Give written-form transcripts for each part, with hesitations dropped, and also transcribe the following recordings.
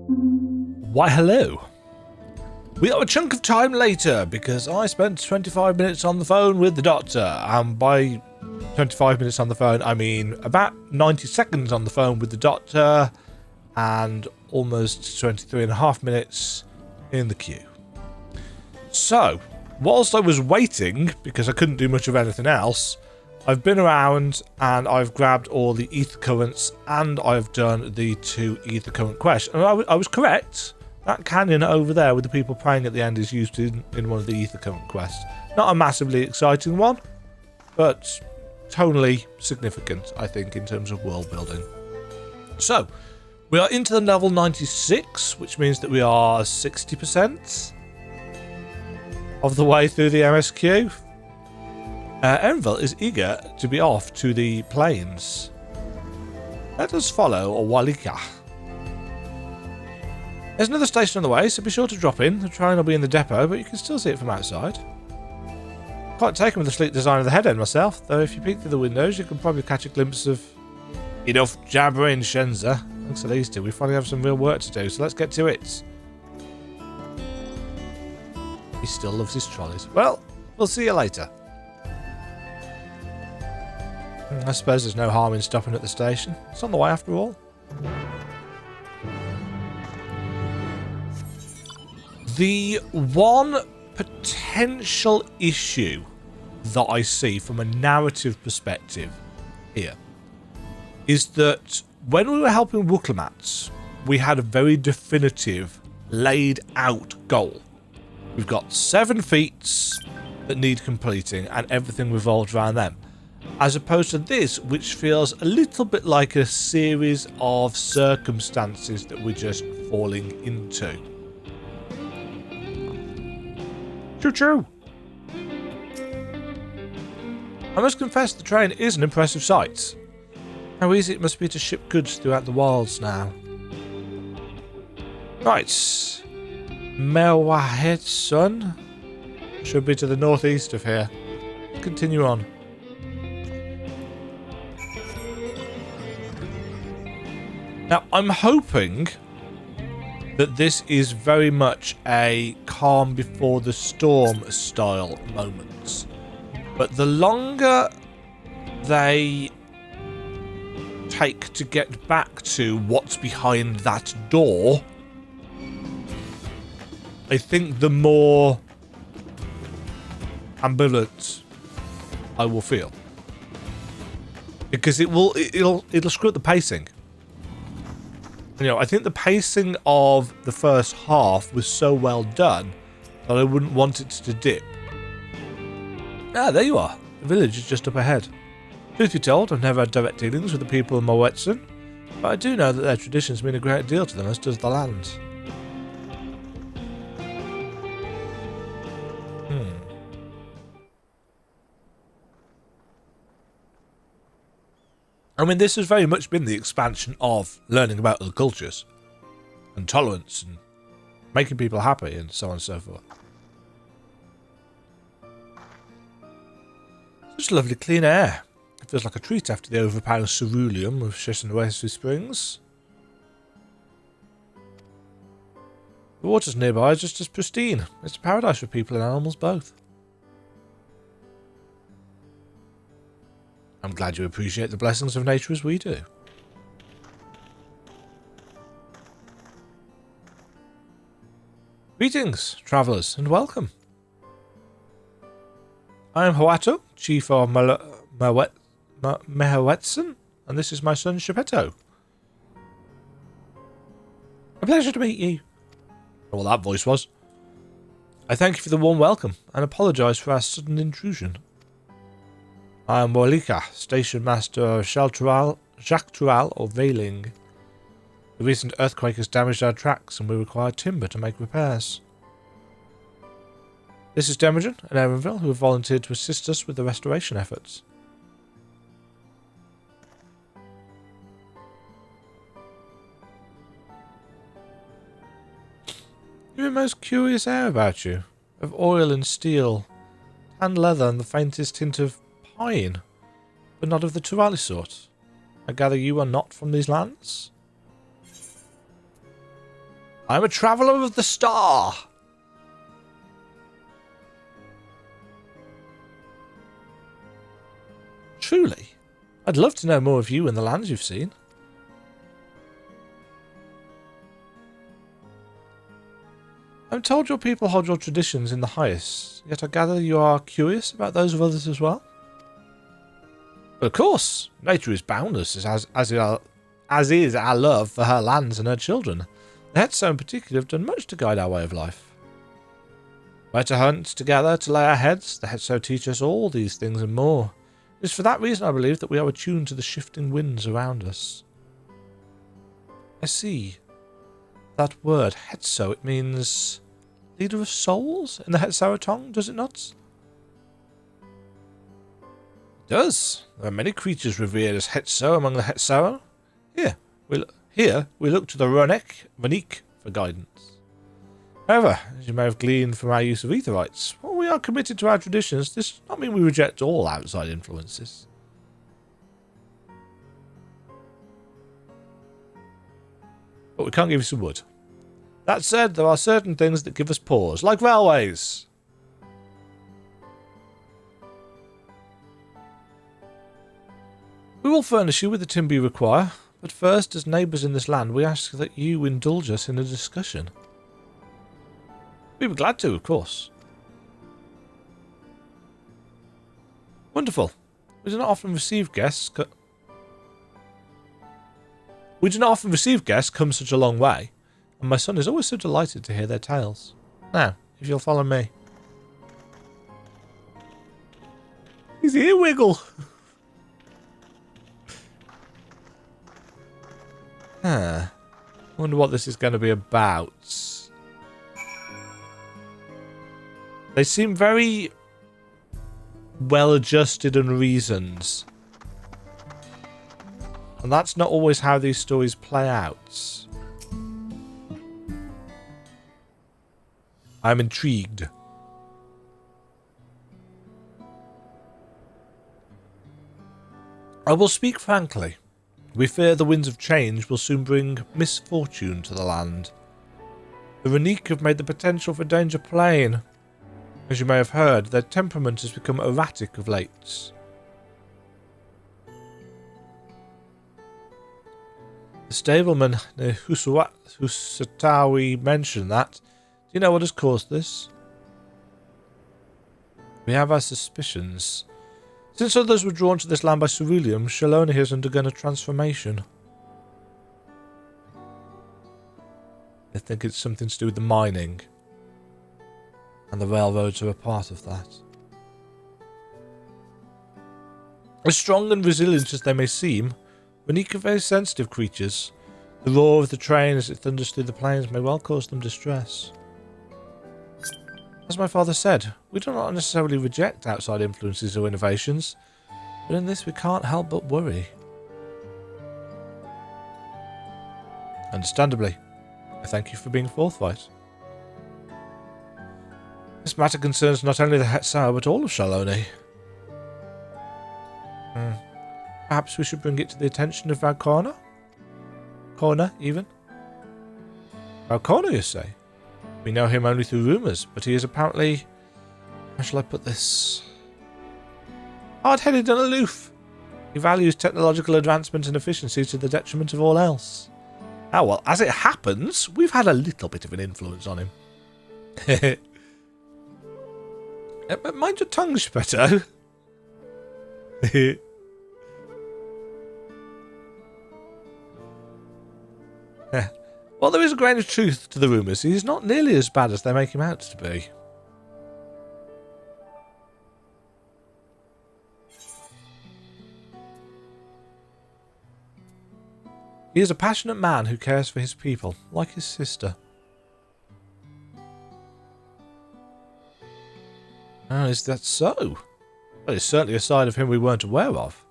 Why hello. We have a chunk of time later because I spent 25 minutes on the phone with the doctor, and by 25 minutes on the phone I mean about 90 seconds on the phone with the doctor and almost 23.5 minutes in the queue. So, whilst I was waiting, because I couldn't do much of anything else, I've been around and I've grabbed all the ether currents and I've done the 2 ether current quests. And I was correct. That canyon over there with the people praying at the end is used in one of the ether current quests. Not a massively exciting one, but tonally significant, I think, in terms of world building. So, we are into the level 96, which means that we are 60% of the way through the MSQ. Envil is eager to be off to the plains. Let us follow Walika. There's another station on the way, so be sure to drop in. The train will be in the depot, but you can still see it from outside. Quite taken with the sleek design of the head end myself, though if you peek through the windows you can probably catch a glimpse of enough jabbering Shenza. Thanks to these two, we finally have some real work to do, so let's get to it. He still loves his trolleys. Well, we'll see you later. I suppose there's no harm in stopping at the station. It's on the way after all. The one potential issue that I see from a narrative perspective here is that when we were helping Wooklamats, we had a very definitive, laid out goal. We've got 7 feats that need completing and everything revolves around them. As opposed to this, which feels a little bit like a series of circumstances that we're just falling into. Choo-choo! I must confess the train is an impressive sight. How easy it must be to ship goods throughout the wilds now. Right. Demajen should be to the northeast of here. Continue on. Now, I'm hoping that this is very much a calm before the storm style moment. But the longer they take to get back to what's behind that door, I think the more ambivalent I will feel. Because it'll screw up the pacing. You know, I think the pacing of the first half was so well done that I wouldn't want it to dip. Ah, there you are. The village is just up ahead. Truth be told, I've never had direct dealings with the people of Mawetson, but I do know that their traditions mean a great deal to them, as does the land. I mean, this has very much been the expansion of learning about other cultures and tolerance and making people happy and so on and so forth. Such lovely clean air. It feels like a treat after the overpowering ceruleum of Sheshenwesi Springs. The waters nearby are just as pristine. It's a paradise for people and animals both. I'm glad you appreciate the blessings of nature as we do. Greetings, travellers, and welcome. I am Hawato, Chief of Mawetson, and this is my son Shepetto. A pleasure to meet you. Oh, well, that voice was. I thank you for the warm welcome, and apologise for our sudden intrusion. I am Walika, Station Master of Jacques Tural or Veiling. The recent earthquake has damaged our tracks and we require timber to make repairs. This is Demajen and Erenville who have volunteered to assist us with the restoration efforts. You have a most curious air about you, of oil and steel, and leather and the faintest hint of pine, but not of the Turali sort. I gather you are not from these lands? I'm a traveller of the star. Truly. I'd love to know more of you and the lands you've seen. I'm told your people hold your traditions in the highest, yet I gather you are curious about those of others as well? Of course, nature is boundless, as is our love for her lands and her children. The Hetso in particular have done much to guide our way of life. Where to hunt together, to lay our heads, the Hetso teach us all these things and more. It is for that reason I believe that we are attuned to the shifting winds around us. I see. That word, Hetso, it means leader of souls in the Hetso tongue, does it not? It does. There are many creatures revered as Hetso among the Hetso. Here we look to the Runic for guidance. However, as you may have gleaned from our use of Aetherites, while we are committed to our traditions, this does not mean we reject all outside influences. But we can't give you some wood. That said, there are certain things that give us pause, like railways. We will furnish you with the timber you require, but first, as neighbours in this land, we ask that you indulge us in a discussion. We'd be glad to, of course. Wonderful. We do not often receive guests come such a long way, and my son is always so delighted to hear their tales. Now, if you'll follow me. His ear wiggle. Huh. Wonder what this is going to be about. They seem very well adjusted and reasoned. And that's not always how these stories play out. I'm intrigued. I will speak frankly. We fear the winds of change will soon bring misfortune to the land. The Runic have made the potential for danger plain. As you may have heard, their temperament has become erratic of late. The stableman Husatawi mentioned that. Do you know what has caused this? We have our suspicions. Since others were drawn to this land by ceruleum, Shaloni has undergone a transformation. I think it's something to do with the mining. And the railroads are a part of that. As strong and resilient as they may seem, Runic are very sensitive creatures. The roar of the train as it thunders through the plains may well cause them distress. As my father said, we do not necessarily reject outside influences or innovations, but in this we can't help but worry. Understandably, I thank you for being forthright. This matter concerns not only the Hetso, but all of Shaloni. Perhaps we should bring it to the attention of Valcorna? Corner, even? Valcorna, you say? We know him only through rumours, but he is apparently... How shall I put this? Hard-headed and aloof. He values technological advancement and efficiency to the detriment of all else. Ah, well, as it happens, we've had a little bit of an influence on him. Mind your tongue, Shpetto. While there is a grain of truth to the rumours, he is not nearly as bad as they make him out to be. He is a passionate man who cares for his people, like his sister. Oh, is that so? Well, it's certainly a side of him we weren't aware of.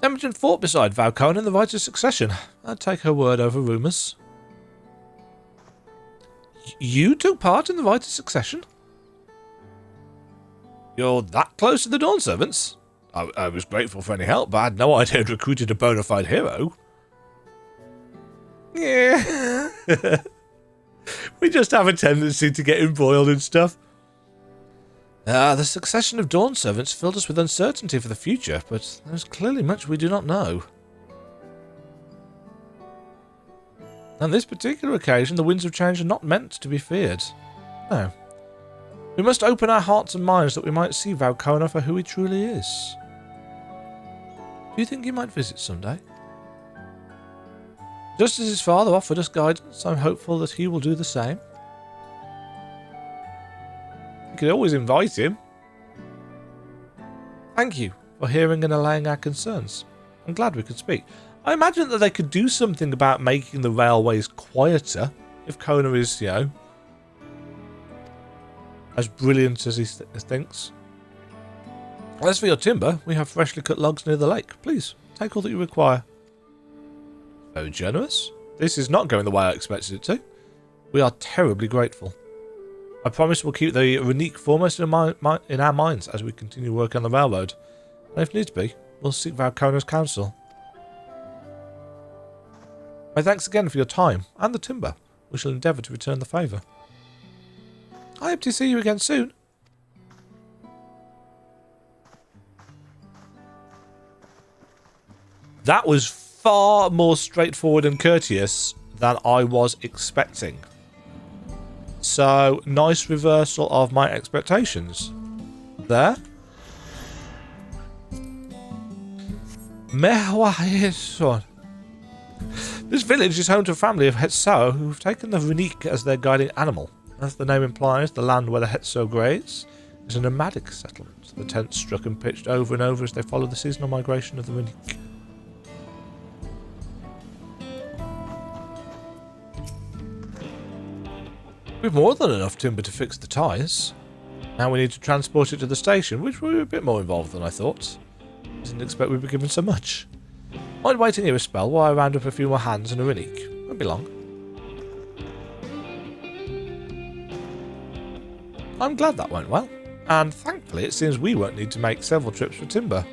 Demajen fought beside Valcorna in the right of succession. I'd take her word over rumours. You took part in the right of succession? You're that close to the Dawn Servants? I was grateful for any help, but I had no idea I'd recruited a bona fide hero. Yeah. We just have a tendency to get embroiled in stuff. The succession of Dawn servants filled us with uncertainty for the future, but there's clearly much we do not know. On this particular occasion, the winds of change are not meant to be feared. No. We must open our hearts and minds that we might see Valkona for who he truly is. Do you think he might visit someday? Just as his father offered us guidance, I'm hopeful that he will do the same. You could always invite him. Thank you for hearing and allaying our concerns. I'm glad we could speak. I imagine that they could do something about making the railways quieter if Kona is, you know, as brilliant as he thinks. As for your timber, we have freshly cut logs near the lake. Please, take all that you require. Very generous. This is not going the way I expected it to. We are terribly grateful. I promise we'll keep the Renique foremost in our minds as we continue work on the railroad. And if needs be, we'll seek Valkona's counsel. My thanks again for your time and the timber. We shall endeavour to return the favour. I hope to see you again soon. That was far more straightforward and courteous than I was expecting. So, nice reversal of my expectations. There. This village is home to a family of Hetso who have taken the Renique as their guiding animal. As the name implies, the land where the Hetso graze is a nomadic settlement. The tents struck and pitched over and over as they followed the seasonal migration of the Renique. We've more than enough timber to fix the tyres. Now we need to transport it to the station, which will be a bit more involved than I thought. Didn't expect we'd be given so much. Mind waiting here a spell while I round up a few more hands and a Renique. Won't be long. I'm glad that went well, and thankfully it seems we won't need to make several trips for timber.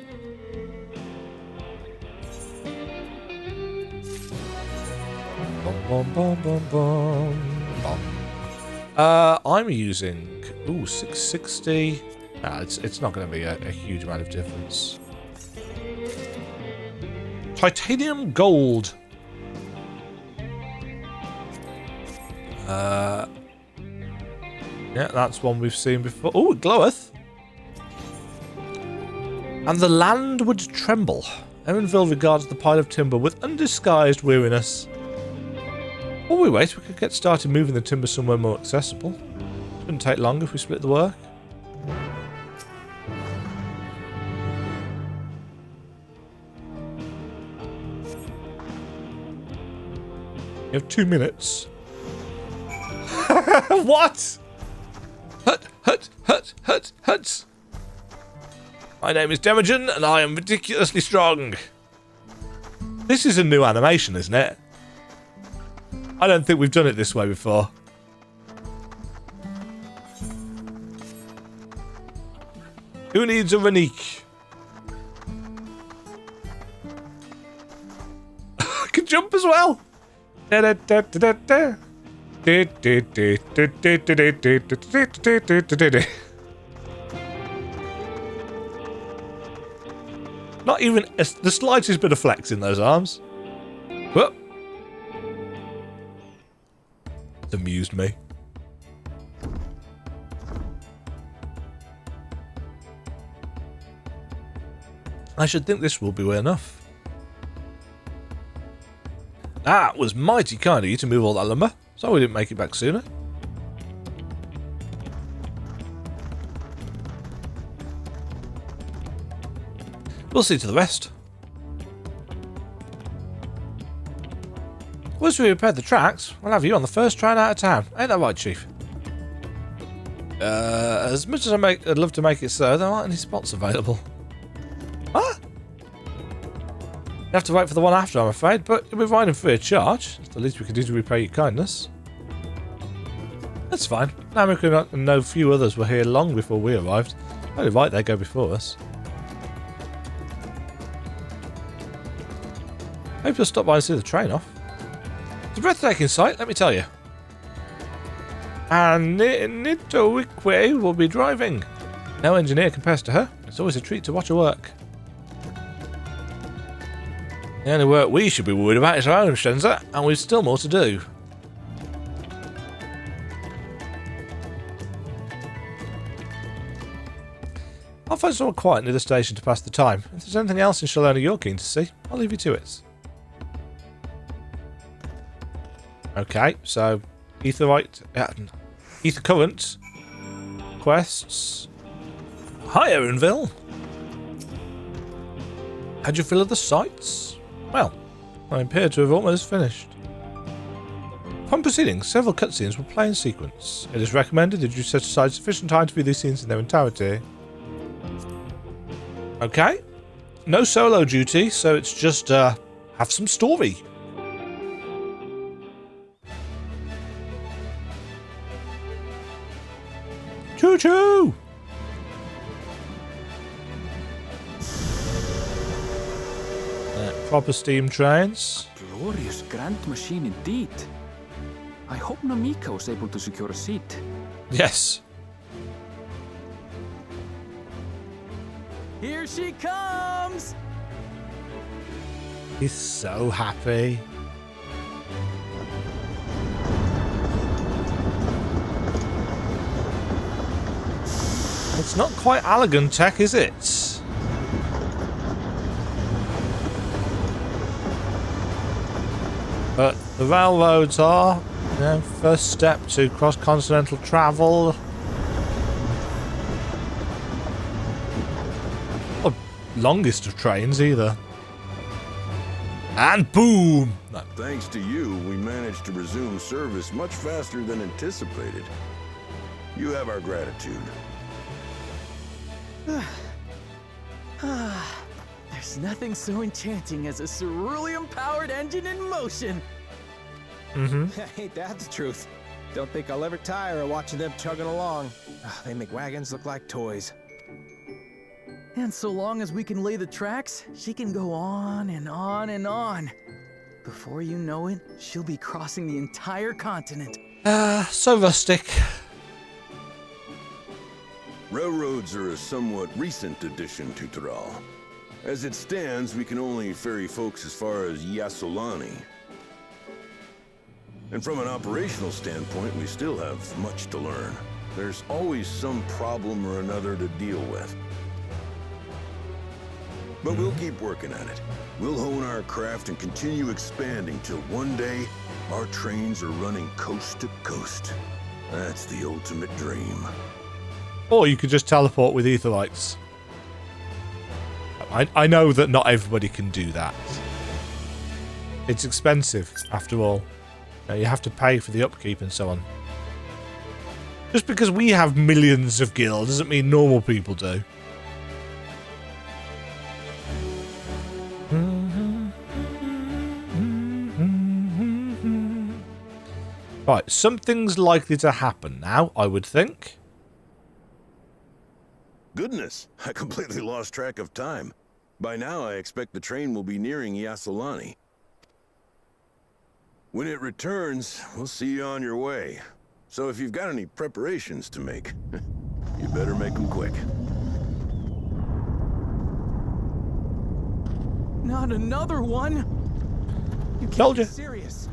Bum, bum, bum, bum, bum. I'm using 660. It's not going to be a huge amount of difference. Titanium gold. Yeah, that's one we've seen before. Oh, it gloweth. And the Land Would Tremble. Erenville regards the pile of timber with undisguised weariness. While we wait, we could get started moving the timber somewhere more accessible. Shouldn't take long if we split the work. You have 2 minutes. What? Hut. My name is Demajen, and I am ridiculously strong. This is a new animation, isn't it? I don't think we've done it this way before. Who needs a Renique? I can jump as well. Not even the slightest bit of flex in those arms. Whoop. It's amused me. I should think this will be enough. That was mighty kind of you to move all that lumber. Sorry we didn't make it back sooner. We'll see to the rest. Once we repair the tracks, we'll have you on the first train out of town. Ain't that right, Chief? As much as I'd love to make it so, there aren't any spots available. What? You have to wait for the one after, I'm afraid, but you'll be riding free of charge. It's the least we can do to repay your kindness. That's fine. Namik and no few others were here long before we arrived. Only right they go before us. Hope you'll stop by and see the train off. It's a breathtaking sight, let me tell you. And Nitowikwe will be driving. No engineer compares to her. It's always a treat to watch her work. The only work we should be worried about is our own, Shenza, and we've still more to do. I'll find somewhere quiet near the station to pass the time. If there's anything else in Shalona you're keen to see, I'll leave you to it. Okay, so ether current quests. Hi, Erinville. How'd you feel of the sights? Well, I appear to have almost finished. Upon proceeding, several cutscenes will play in sequence. It is recommended that you set aside sufficient time to view these scenes in their entirety. Okay. No solo duty, so it's just have some story. Choo-choo! Proper steam trains. Glorious grand machine indeed. I hope Namika was able to secure a seat. Yes. Here she comes! He's so happy. It's not quite Allegan tech, is it? But the railroads are, you know, first step to cross-continental travel. Not the longest of trains either. And boom! No. Thanks to you, we managed to resume service much faster than anticipated. You have our gratitude. There's nothing so enchanting as a cerulean-powered engine in motion. Ain't that the truth? Don't think I'll ever tire of watching them chugging along. They make wagons look like toys. And so long as we can lay the tracks, she can go on and on and on. Before you know it, she'll be crossing the entire continent. So rustic. Railroads are a somewhat recent addition to Tyrol. As it stands, we can only ferry folks as far as Yasolani. And from an operational standpoint, we still have much to learn. There's always some problem or another to deal with. But we'll keep working at it. We'll hone our craft and continue expanding till one day, our trains are running coast to coast. That's the ultimate dream. Or you could just teleport with Aetherites. I know that not everybody can do that. It's expensive, after all. You have to pay for the upkeep and so on. Just because we have millions of gil doesn't mean normal people do. Right, something's likely to happen now, I would think. Goodness, I completely lost track of time. By now, I expect the train will be nearing Yasolani. When it returns, we'll see you on your way. So if you've got any preparations to make, you better make them quick. Not another one! You can't Told be you. serious.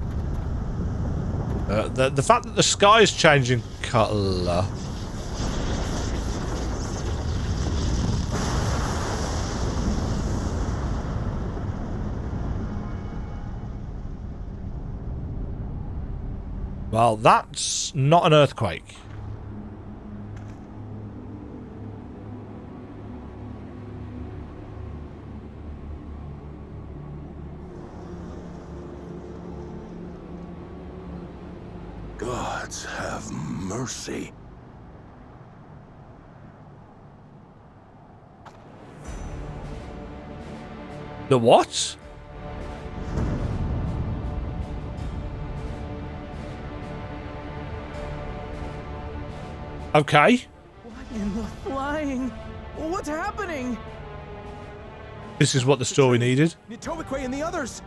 The fact that the sky is changing colour. Well, that's not an earthquake. Gods have mercy. The what? Okay. What in the flying? What's happening? This is what the story needed. Nitowikwe and the others.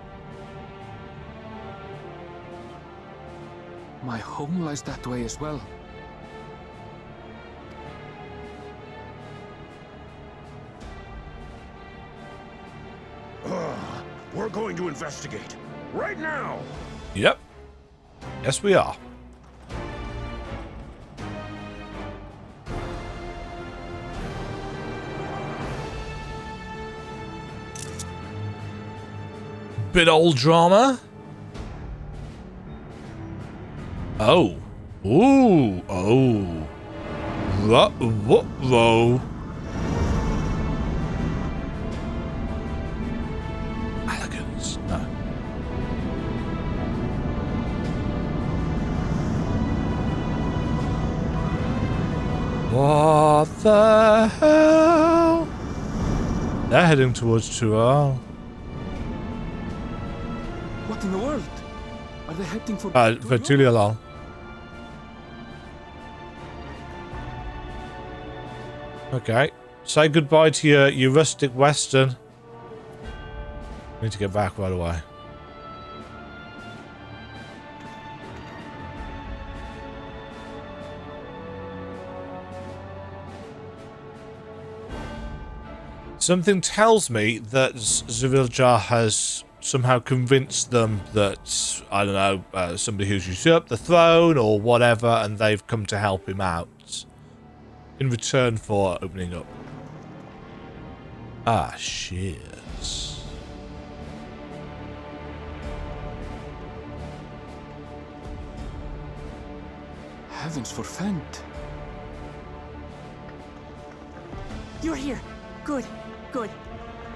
My home lies that way as well. We're going to investigate. Right now! Yep. Yes, we are. Bit old drama. Oh. Ooh. Oh. Whoa. Elegance. No. What the hell? They're heading towards Tual. What in the world? Are they heading for Tulialal. Okay. Say goodbye to your rustic western. Need to get back right away. Something tells me that Zaviljar has somehow convinced them that, I don't know, somebody who's usurped the throne or whatever, and they've come to help him out in return for opening up. Ah, shit. Heavens forfend. You're here. Good.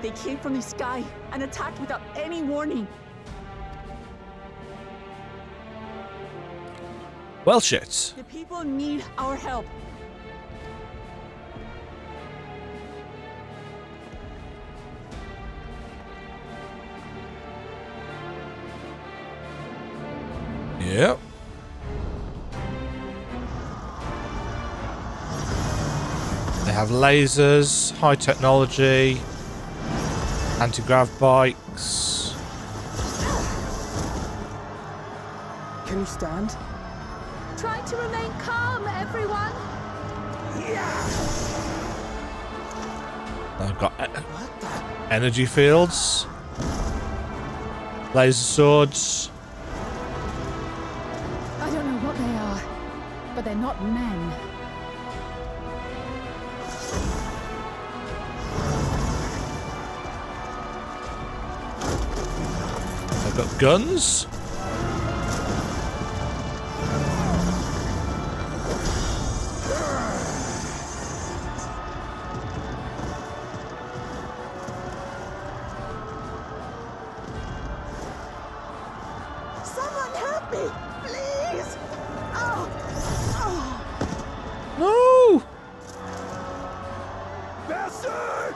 They came from the sky and attacked without any warning. Well, shit. The people need our help. Yep. They have lasers, high technology, anti-grav bikes. Can you stand? Try to remain calm, everyone. They've got energy fields, laser swords. I don't know what they are, but they're not men. They've got guns. Someone help me, please! Oh! No! Bastard!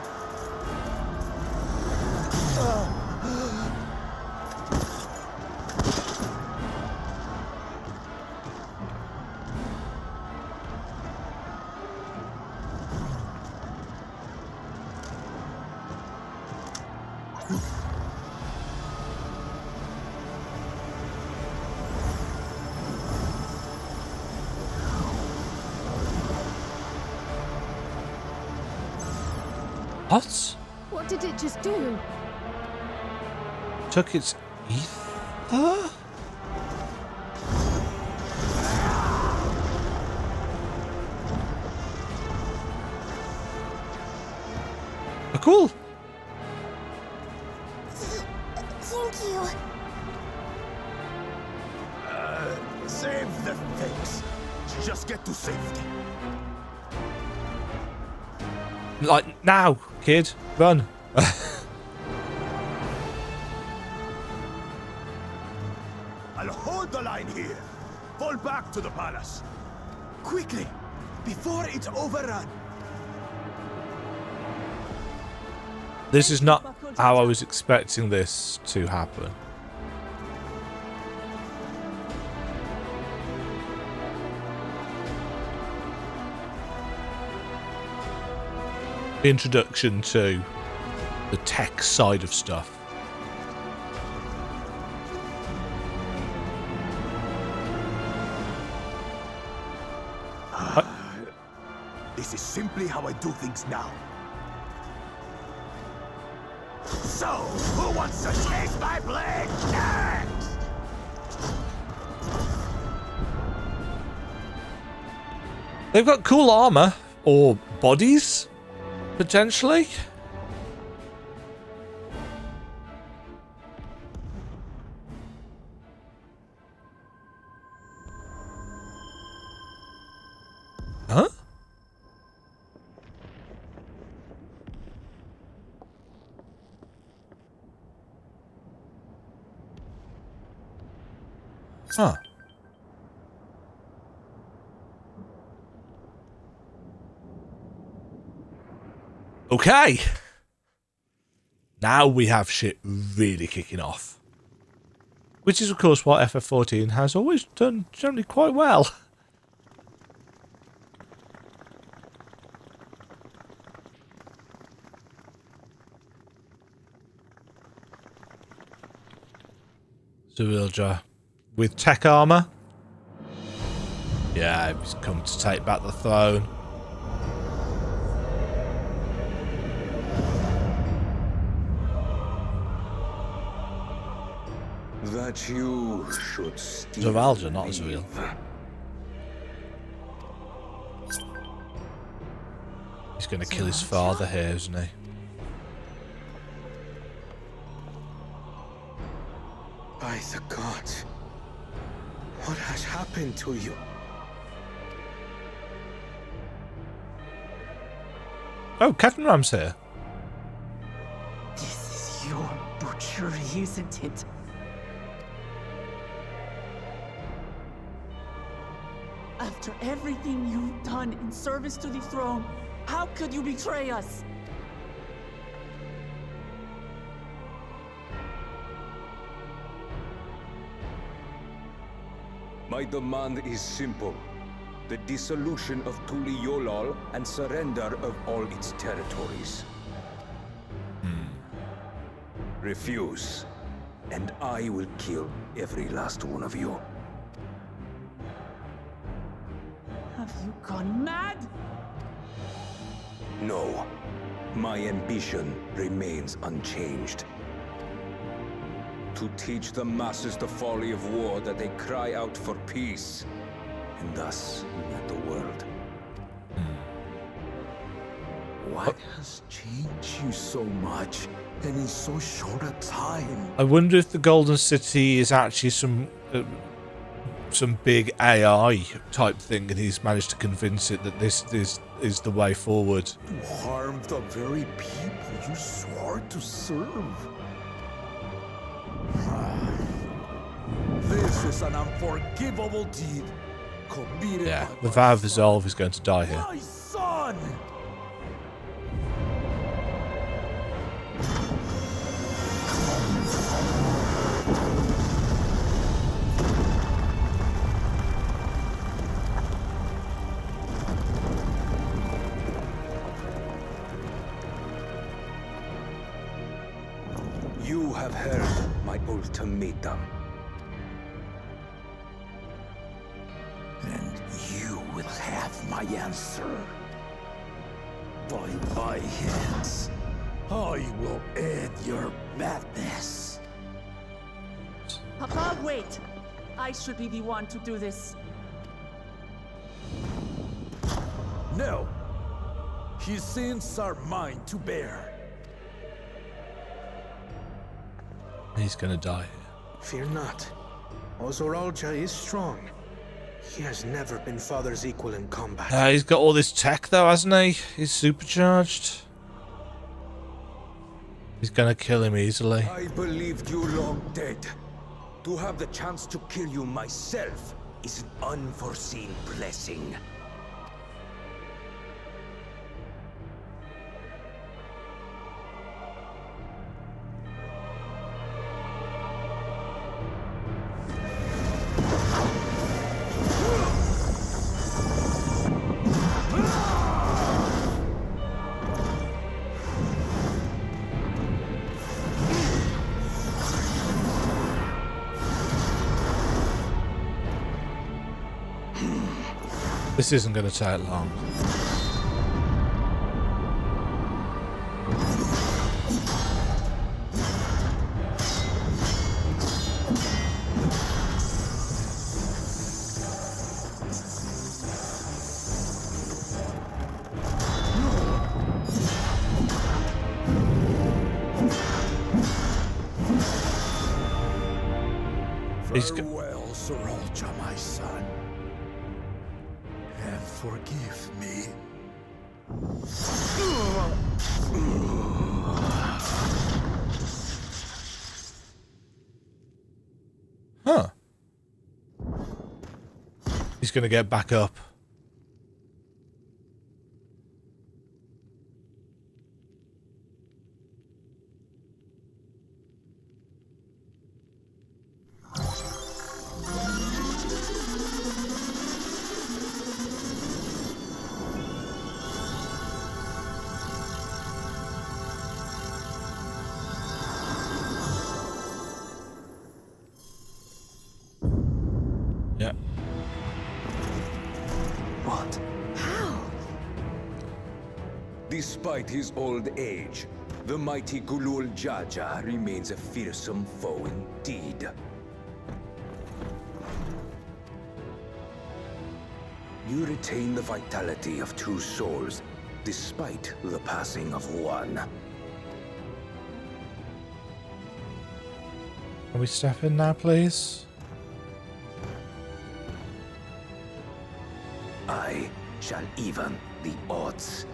What? What did it just do? Took its ether? Oh, cool. Thank you. Save the things. Just get to safety. Like, now, kid. Run. I'll hold the line here. Fall back to the palace. Quickly, before it's overrun. This is not how I was expecting this to happen. The introduction to the tech side of stuff. This is simply how I do things now. So, who wants to taste my blade next? They've got cool armor. Or bodies, potentially. Huh? Huh. Okay. Now we have shit really kicking off. Which is, of course, what FF14 has always done generally quite well. Zawilja with tech armor. Yeah, he's come to take back the throne. That you should Zawilja, not Zawil. He's going to kill his father here, isn't he? By the gods, what has happened to you? Oh, Captain Ram's here. This is your butchery, isn't it? After everything you've done in service to the throne, how could you betray us? My demand is simple. The dissolution of Tuli Yolal and surrender of all its territories. Refuse, and I will kill every last one of you. Have you gone mad? No. My ambition remains unchanged. To teach the masses the folly of war, that they cry out for peace, and thus unite the world. What has changed you so much, and in so short a time? I wonder if the Golden City is actually some big AI type thing, and he's managed to convince it that this is the way forward. To harm the very people you swore to serve. This is an unforgivable deed committed Yeah, by the my vow of son. resolve is going to die here. My son! You have heard my ultimatum. And you will have my answer. By my hands, I will end your madness. Papa, wait! I should be the one to do this. No. His sins are mine to bear. He's going to die here. Fear not. Ozoralja is strong. He has never been father's equal in combat. He's got all this tech though, hasn't he? He's supercharged. He's going to kill him easily. I believed you long dead. To have the chance to kill you myself is an unforeseen blessing. This isn't going to take long. Farewell, Sir Ulcha, my son. And forgive me. Huh. He's going to get back up. Yeah. What? How? Despite his old age, the mighty Gulul Jaja remains a fearsome foe indeed. You retain the vitality of two souls, despite the passing of one. Can we step in now, please? I shall even the odds.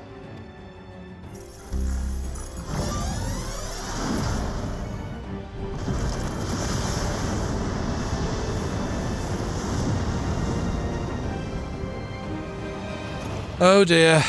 Oh dear.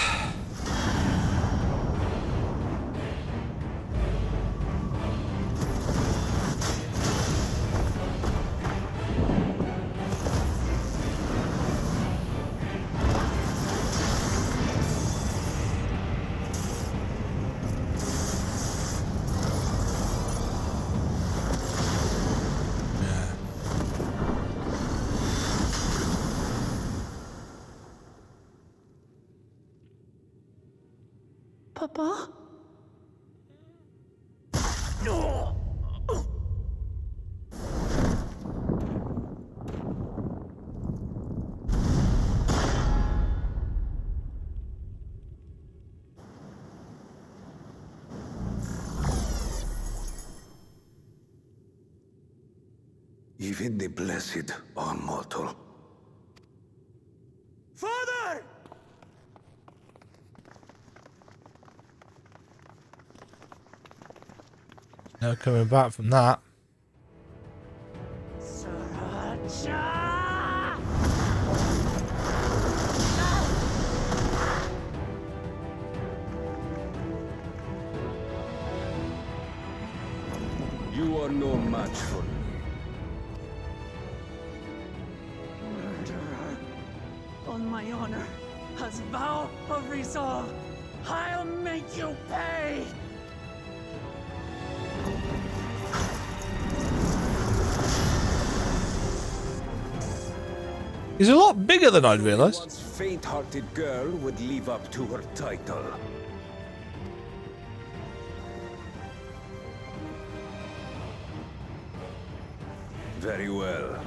Papa? Even the blessed are mortal. Father! No coming back from that. You are no match for me. Murderer. On my honor, as vow of resolve, I'll make you pay! He's a lot bigger than I'd realised. Once faint-hearted girl would live up to her title. Very well.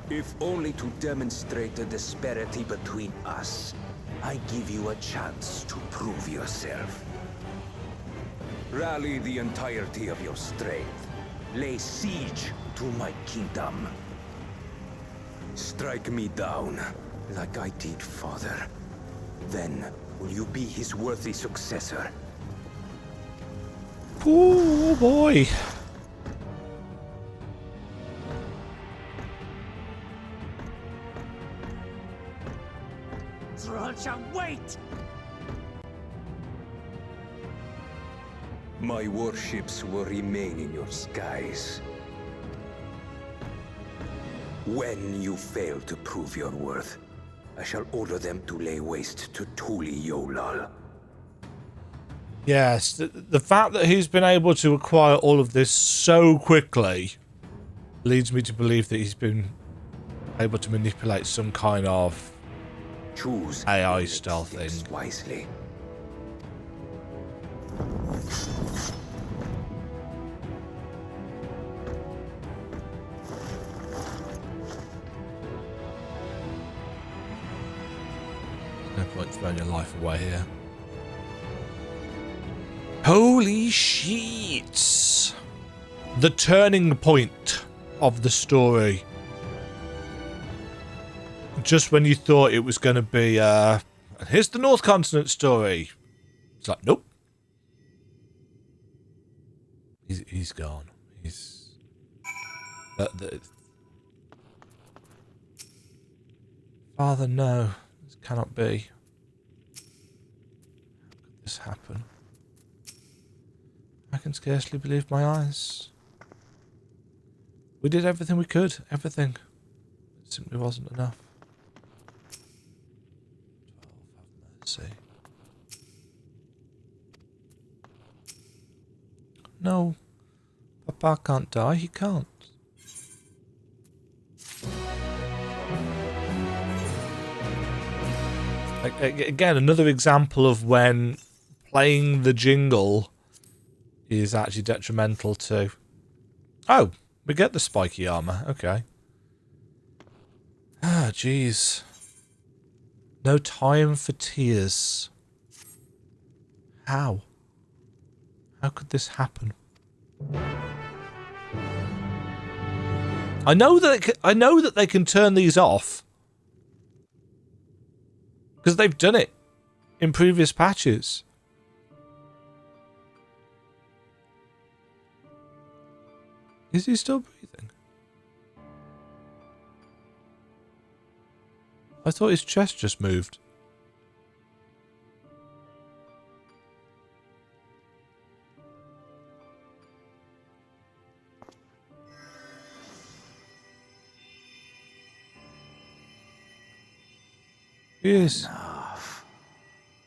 If only to demonstrate the disparity between us, I give you a chance to prove yourself. Rally the entirety of your strength. Lay siege to my kingdom. Strike me down, like I did father. Then, will you be his worthy successor? Oh boy. Thralcha, wait! My warships will remain in your skies. When you fail to prove your worth, I shall order them to lay waste to Tuli Yolal. Yes, the fact that he's been able to acquire all of this so quickly leads me to believe that he's been able to manipulate some kind of Choose AI your style steps thing. wisely. No point throwing your life away here. Holy shit! The turning point of the story. Just when you thought it was going to be, here's the North Continent story. It's like, nope. He's gone. He's... Father, no. This cannot be. How could this happen? I can scarcely believe my eyes. We did everything we could. Everything. It simply wasn't enough. 12, have mercy. No. Papa can't die. He can't. Again, another example of when playing the jingle is actually detrimental to... Oh, we get the spiky armor. Okay. Ah, jeez. No time for tears. How? How could this happen? I know that they can turn these off. Because they've done it in previous patches. Is he still breathing? I thought his chest just moved. Yes. Enough.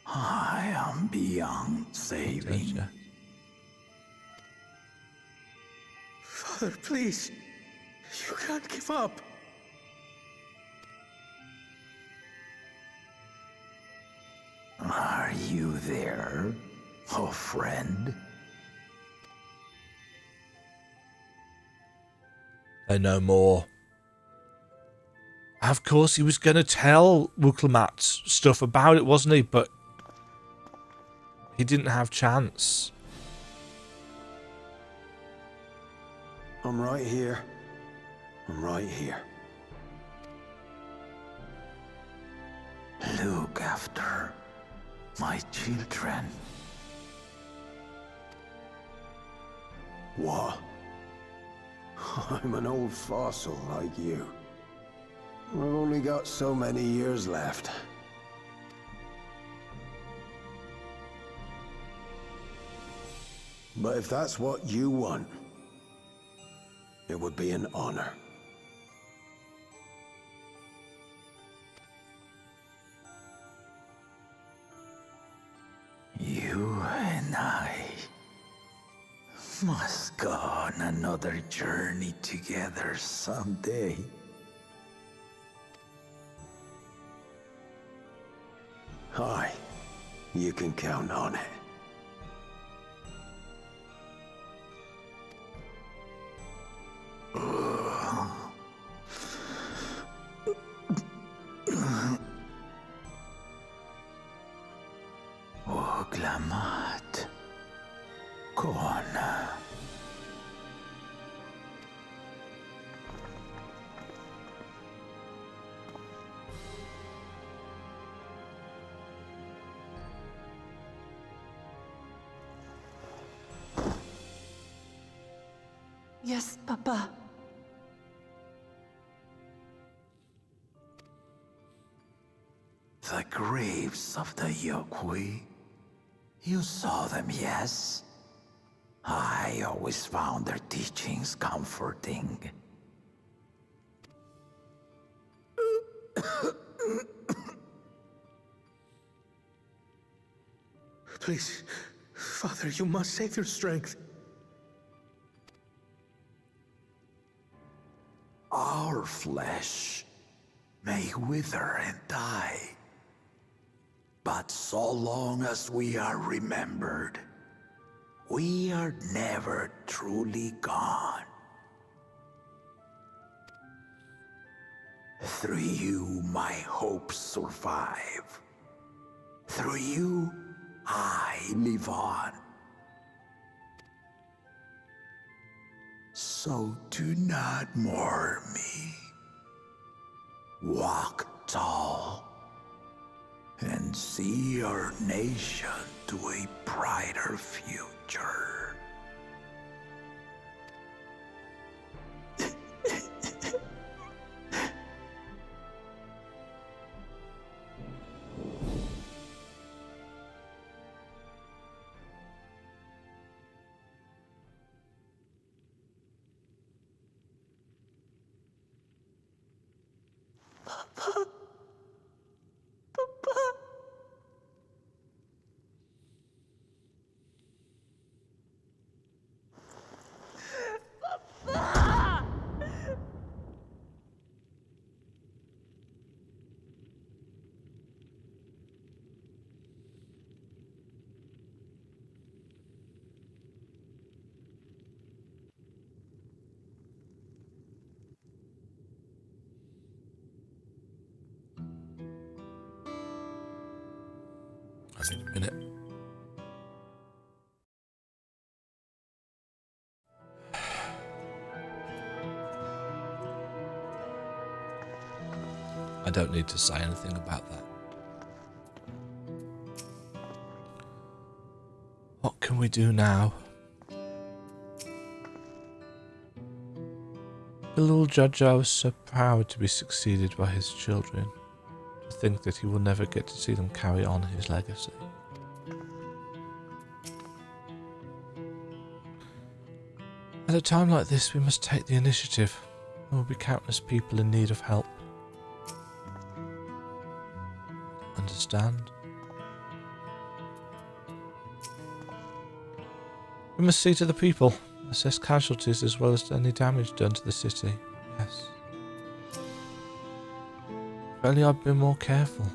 I am beyond saving. Father, please. You can't give up. Are you there, oh friend? I know more. Of course, he was going to tell Wuklemat stuff about it, wasn't he? But he didn't have chance. I'm right here. I'm right here. Look after my children. What? I'm an old fossil like you. I've only got so many years left. But if that's what you want, it would be an honor. You and I must go on another journey together someday. Aye, you can count on it. Wuklemat. Kona. Yes, Papa. The graves of the Yokwi. You saw them, yes? I always found their teachings comforting. Please, Father, you must save your strength. Our flesh may wither and die, But so long as we are remembered, we are never truly gone. Through you, my hopes survive. Through you, I live on. So do not mourn me. Walk tall and see our nation to a brighter future. I need a minute. I don't need to say anything about that. What can we do now? The little Jojo was so proud to be succeeded by his children, to think that he will never get to see them carry on his legacy. At a time like this, we must take the initiative. There will be countless people in need of help. Understand? We must see to the people, assess casualties as well as any damage done to the city. Yes. If only I'd been more careful.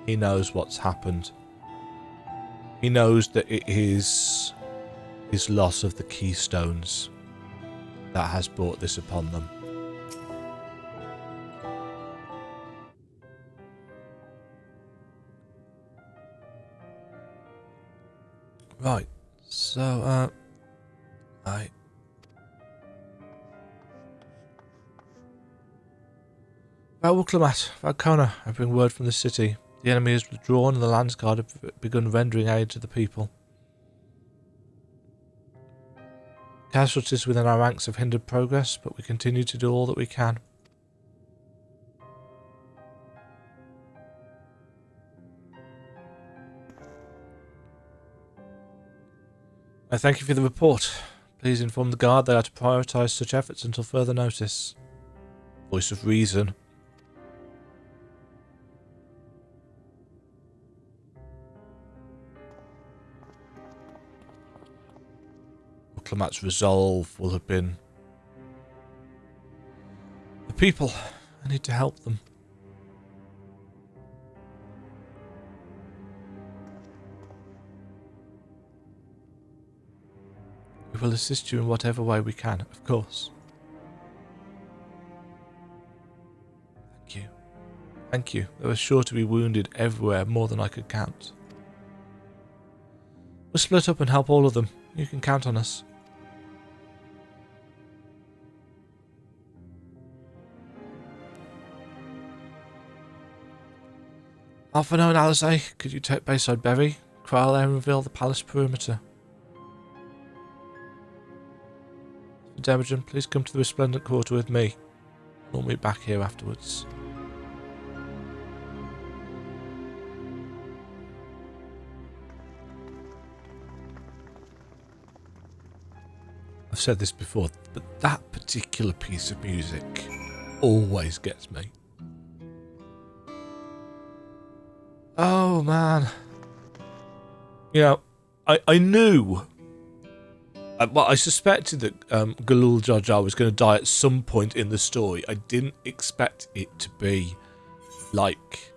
He knows what's happened. He knows that it is his loss of the keystones that has brought this upon them. Right, so, Valklamat, Valkona, I bring word from the city. The enemy is withdrawn and the Landsguard have begun rendering aid to the people. Casualties within our ranks have hindered progress, but we continue to do all that we can. I thank you for the report. Please inform the Guard they are to prioritise such efforts until further notice. Voice of reason. Valklamat's resolve will have been the people. I need to help them. We will assist you in whatever way we can, of course. Thank you. Thank you. There were sure to be wounded everywhere, more than I could count. We'll split up and help all of them. You can count on us. Alphano and Alizé, could you take Bayside Berry, Kral and reveal the palace perimeter? Demajen, please come to the Resplendent Quarter with me. We'll meet back here afterwards. I've said this before, but that particular piece of music always gets me. Oh man. You know, I knew... well, I suspected that Galul Jar Jar was going to die at some point in the story. I didn't expect it to be like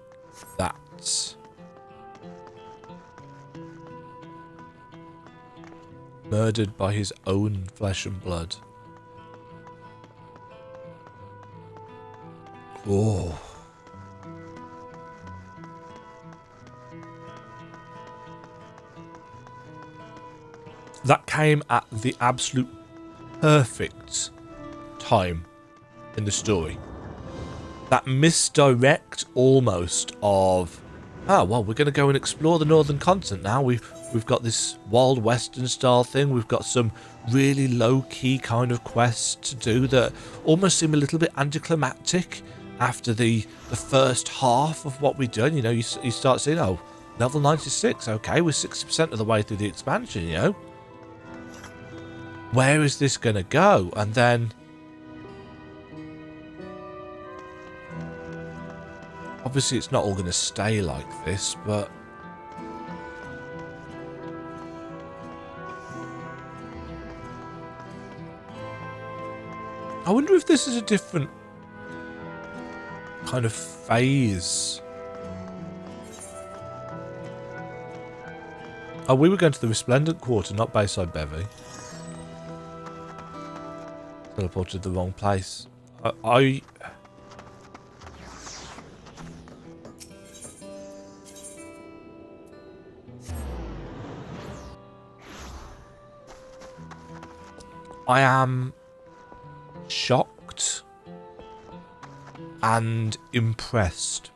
that. Murdered by his own flesh and blood. Oh. That came at the absolute perfect time in the story. That misdirect almost of, oh, well, we're going to go and explore the northern continent now. We've got this wild western style thing. We've got some really low-key kind of quests to do that almost seem a little bit anticlimactic after the first half of what we've done. You know, you start seeing, oh, level 96. Okay, we're 60% of the way through the expansion, you know. Where is this going to go? And then obviously it's not all going to stay like this, but I wonder if this is a different kind of phase. Oh, we were going to the Resplendent Quarter, not Bayside Bevy. Teleported to the wrong place. I am shocked and impressed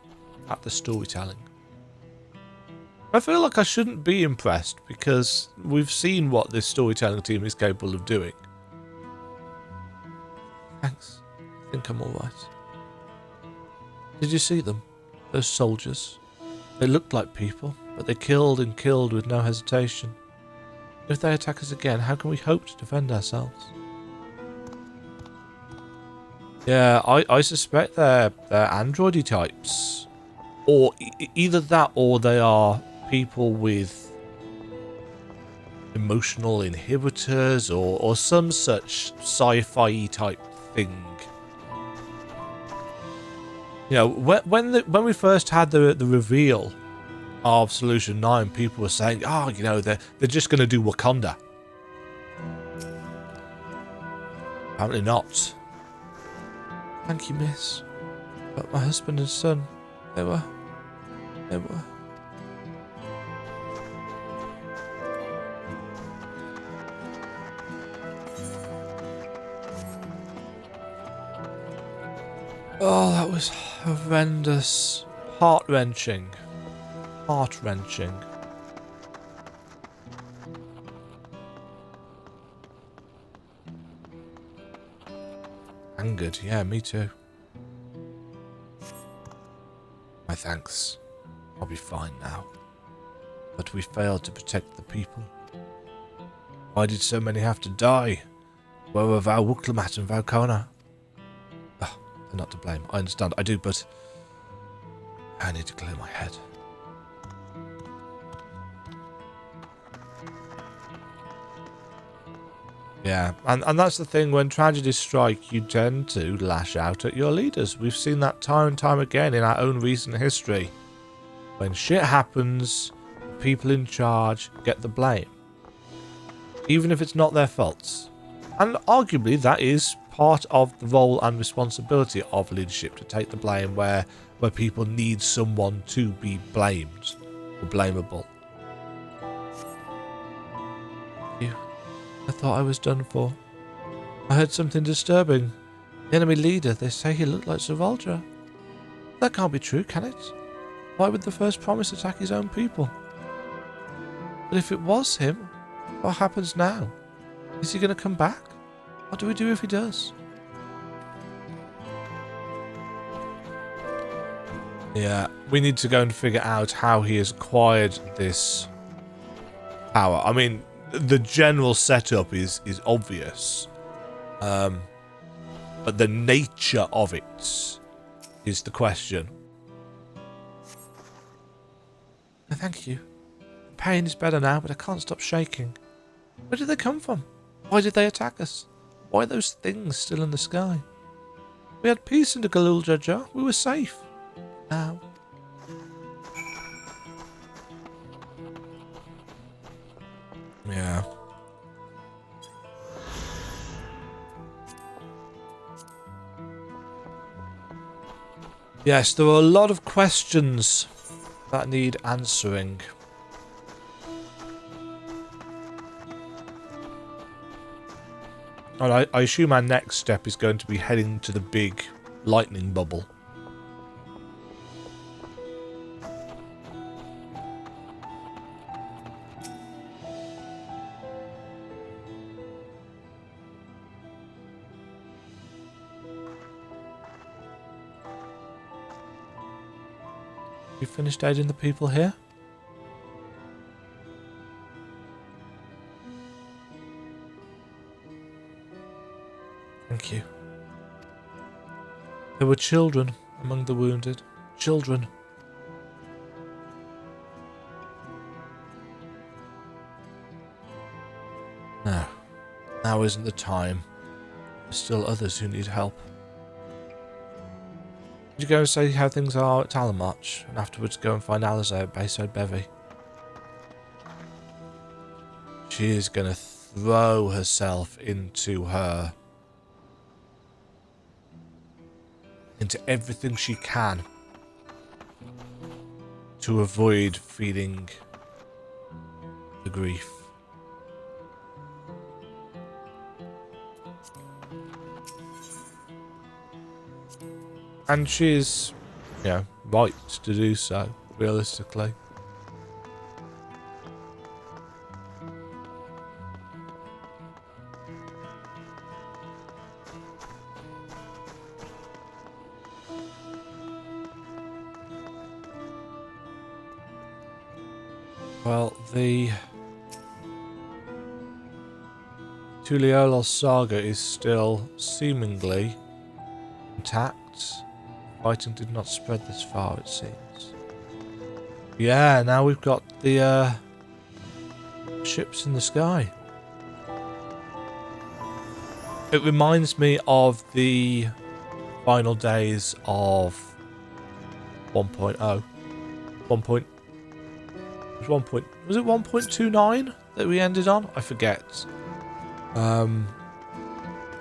at the storytelling. I feel like I shouldn't be impressed because we've seen what this storytelling team is capable of doing. Thanks. I think I'm alright. Did you see them? Those soldiers. They looked like people, but they killed and killed with no hesitation. If they attack us again, how can we hope to defend ourselves? Yeah, I suspect they're androidy types. Or either that or they are people with emotional inhibitors or some such sci-fi type thing. You know, when we first had the reveal of Solution 9, people were saying, oh, you know, they're just going to do Wakanda. Apparently not. Thank you, miss. But my husband and son, they were... Oh, that was horrendous. Heart-wrenching. Heart-wrenching. Angered, yeah, me too. My thanks. I'll be fine now. But we failed to protect the people. Why did so many have to die? Where were Val Wuklamat and Valkona? Oh, they're not to blame. I understand. I do, but I need to clear my head. Yeah, and that's the thing, when tragedies strike, you tend to lash out at your leaders. We've seen that time and time again in our own recent history. When shit happens, the people in charge get the blame. Even if it's not their faults. And arguably that is part of the role and responsibility of leadership, to take the blame where people need someone to be blamed or blamable. I thought I was done for. I heard something disturbing. The enemy leader, they say he looked like Zavaldra. That can't be true, can it? Why would the first promise attack his own people? But if it was him, what happens now? Is he going to come back? What do we do if he does? Yeah, we need to go and figure out how he has acquired this power. I mean, the general setup is obvious, but the nature of it is the question. Thank you. The pain is better now, but I can't stop shaking. Where did they come from? Why did they attack us? Why are those things still in the sky? We had peace in the Galul Jaja. We were safe. now. Yeah. Yes, there are a lot of questions that need answering. And I assume our next step is going to be heading to the big lightning bubble. You finished aiding the people here? Thank you. There were children among the wounded. Children. No. Now isn't the time. There's still others who need help. Did you go and say how things are at Talamarch, and afterwards go and find Alize at Bayside Bevy? She is going to throw herself into everything she can to avoid feeling the grief. And she is, you know, right to do so, realistically. Well, the Tuliolol saga is still seemingly intact. Fighting did not spread this far, it seems. Yeah, now we've got the ships in the sky. It reminds me of the final days of 1.0. Was it 1.29 that we ended on? I forget.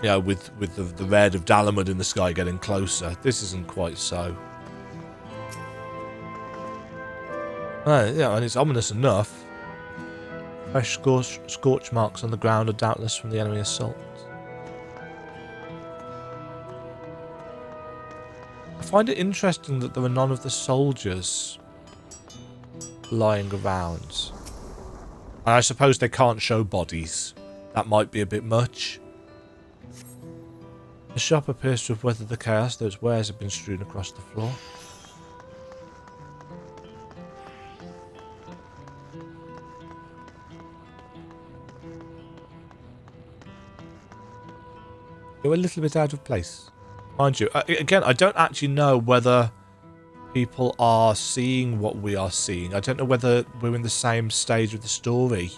Yeah, with the red of Dalamud in the sky getting closer. This isn't quite so. Yeah, and it's ominous enough. Fresh scorch marks on the ground are doubtless from the enemy assault. I find it interesting that there are none of the soldiers lying around. And I suppose they can't show bodies. That might be a bit much. The shop appears to have weathered the chaos, though its wares have been strewn across the floor. You're a little bit out of place. Mind you, again, I don't actually know whether people are seeing what we are seeing. I don't know whether we're in the same stage of the story.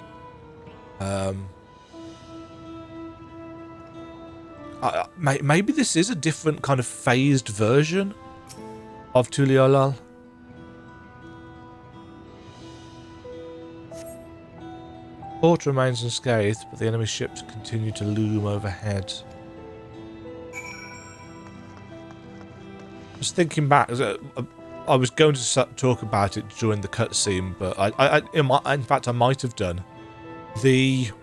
Maybe this is a different kind of phased version of Tuliolol. Port remains unscathed, but the enemy ships continue to loom overhead. I was thinking back, I was going to talk about it during the cutscene, but in fact I might have done. The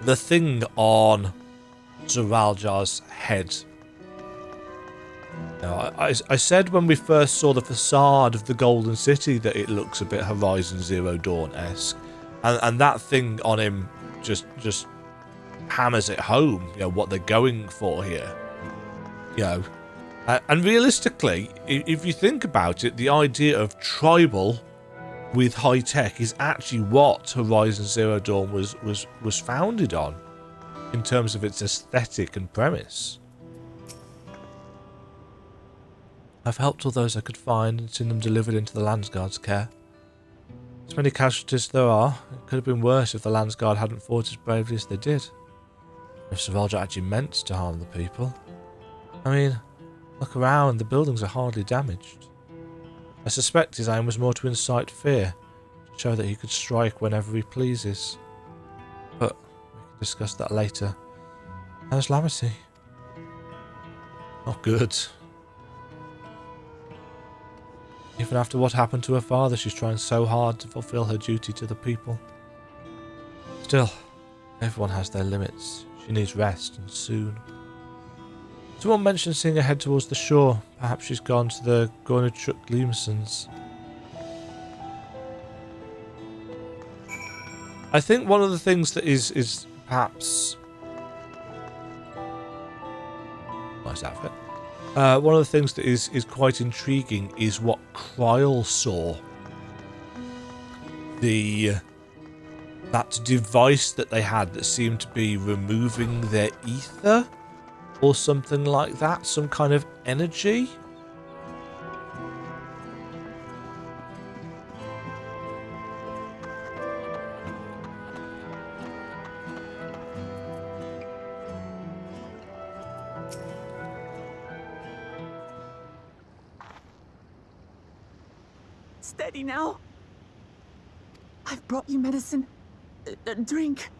thing on Zeraljar's head. Now, I said when we first saw the facade of the Golden City that it looks a bit Horizon Zero Dawn-esque, and that thing on him just hammers it home. You know what they're going for here. You know, and realistically, if you think about it, the idea of tribal with high tech is actually what Horizon Zero Dawn was founded on. In terms of its aesthetic and premise. I've helped all those I could find and seen them delivered into the Landsguard's care. As many casualties there are, it could have been worse if the Landsguard hadn't fought as bravely as they did. If Zeraljar actually meant to harm the people. I mean, Look around, the buildings are hardly damaged. I suspect his aim was more to incite fear, to show that he could strike whenever he pleases. But we can discuss that later. How's Lamity? Not good. Even after what happened to her father, she's trying so hard to fulfill her duty to the people. Still, everyone has their limits. She needs rest, and soon. Someone mentioned seeing her head towards the shore. Perhaps she's gone to the Gornichuk Gleamsons. I think one of the things that is perhaps... Nice outfit. One of the things that is quite intriguing is what Kryl saw. That device that they had that seemed to be removing their ether or something like that, some kind of energy. Steady now. I've brought you medicine. Drink.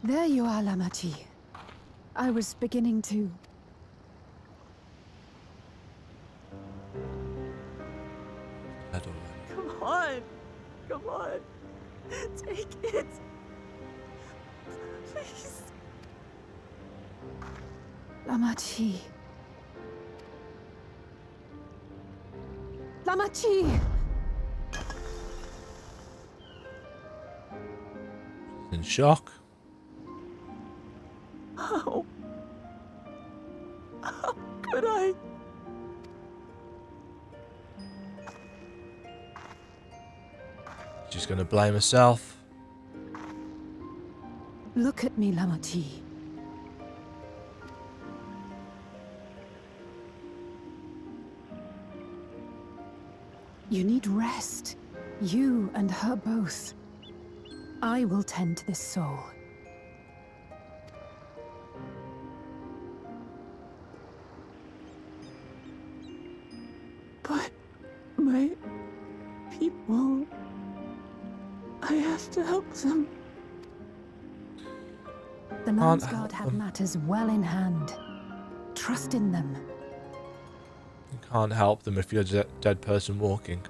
There you are, Lamity. I was beginning to... Come on. Come on. Take it. Please. Lamity. Lamity! In shock. How could I? She's going to blame herself. Look at me, Lamity. You need rest. You and her both. I will tend to this soul. But my people... I have to help them. The Man's Guard have matters well in hand. Trust in them. You can't help them if you're a dead person walking.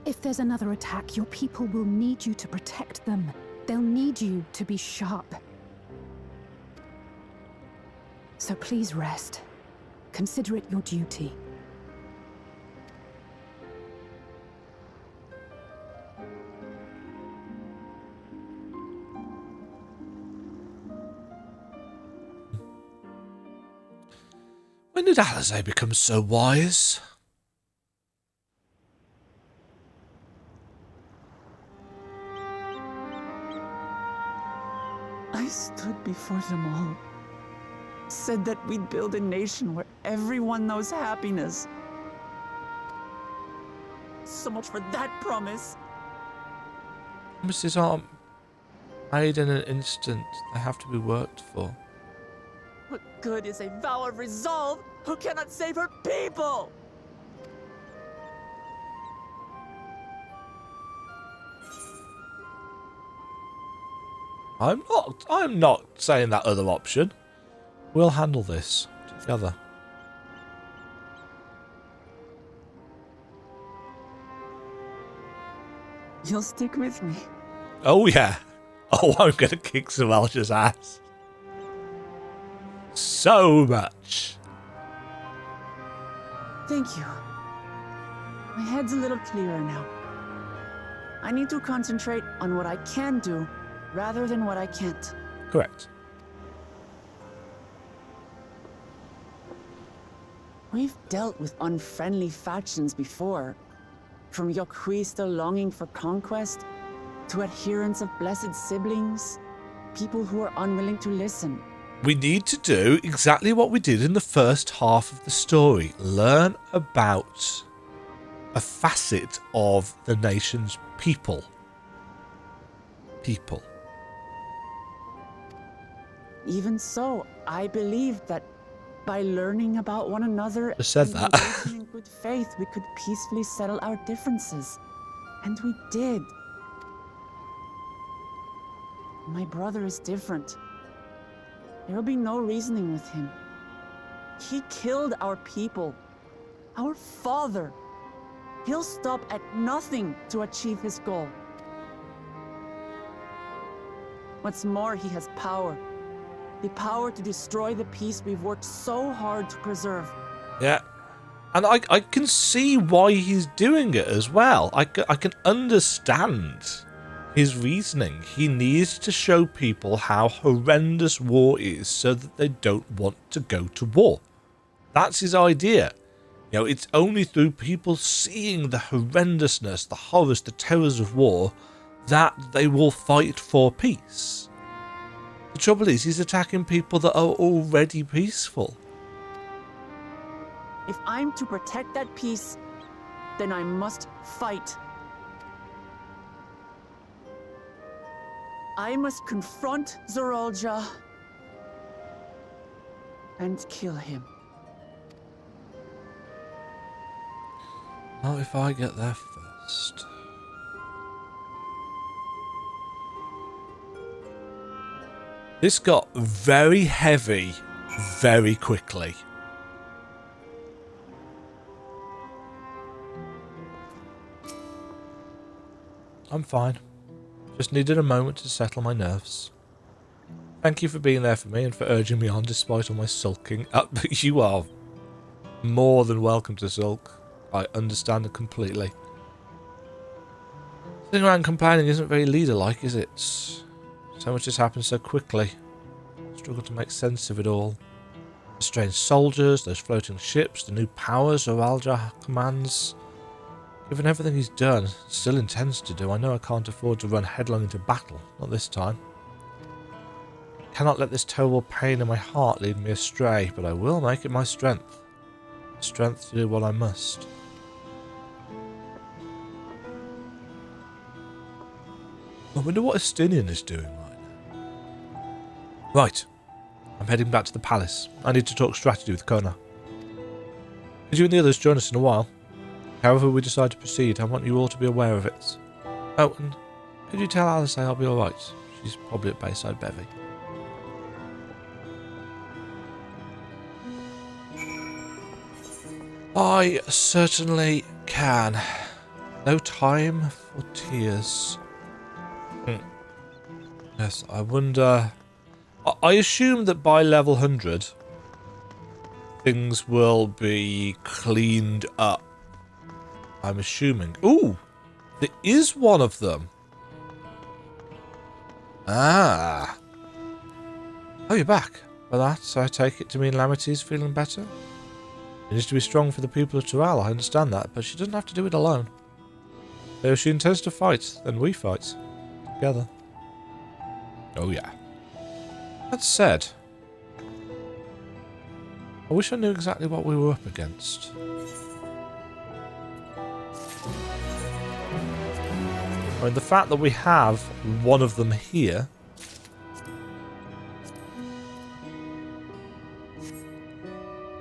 If there's another attack, your people will need you to protect them. They'll need you to be sharp. So please rest. Consider it your duty. When did Alizé become so wise? I stood before them all. Said that we'd build a nation where everyone knows happiness. So much for that promise. Promises aren't made in an instant. They have to be worked for. What good is a vow of resolve who cannot save her people? I'm not saying that other option. We'll handle this together. You'll stick with me. Oh yeah. Oh, I'm gonna kick Zavelja's ass. So much. Thank you. My head's a little clearer now. I need to concentrate on what I can do rather than what I can't. Correct. We've dealt with unfriendly factions before. From Yokhui still longing for conquest, to adherents of blessed siblings, people who are unwilling to listen. We need to do exactly what we did in the first half of the story. Learn about a facet of the nation's people. Even so, I believe that by learning about one another I said and that. engaging in good faith, we could peacefully settle our differences. And we did. My brother is different. There will be no reasoning with him. He killed our people, our father. He'll stop at nothing to achieve his goal. What's more, he has power. The power to destroy the peace we've worked so hard to preserve. Yeah. And I can see why he's doing it as well. I can understand his reasoning. He needs to show people how horrendous war is so that they don't want to go to war. That's his idea. You know, it's only through people seeing the horrendousness, the horrors, the terrors of war that they will fight for peace. The trouble is, he's attacking people that are already peaceful. If I'm to protect that peace, then I must fight. I must confront Zorolja and kill him. Not if I get there first. This got very heavy very quickly. I'm fine. Just needed a moment to settle my nerves. Thank you for being there for me and for urging me on despite all my sulking. You are more than welcome to sulk. I understand it completely. Sitting around complaining isn't very leader-like, is it? So much has happened so quickly. I struggle to make sense of it all. The strange soldiers, those floating ships, the new powers Zorolja commands. Given everything he's done, still intends to do, I know I can't afford to run headlong into battle. Not this time. I cannot let this terrible pain in my heart lead me astray, but I will make it my strength. Strength to do what I must. I wonder what Estinian is doing right now. Right. I'm heading back to the palace. I need to talk strategy with Kona. Could you and the others join us in a while? However we decide to proceed, I want you all to be aware of it. Oh, and could you tell Alice I'll be alright? She's probably at Bayside Bevy. I certainly can. No time for tears. Yes, I wonder... I assume that by level 100, things will be cleaned up. I'm assuming. Ooh! There is one of them. Ah. Oh, you're back. By that, I take it to mean Lamity's feeling better? It needs to be strong for the people of Tural, I understand that, but she doesn't have to do it alone. So if she intends to fight, then we fight. Together. Oh yeah. That said, I wish I knew exactly what we were up against. I mean, the fact that we have one of them here...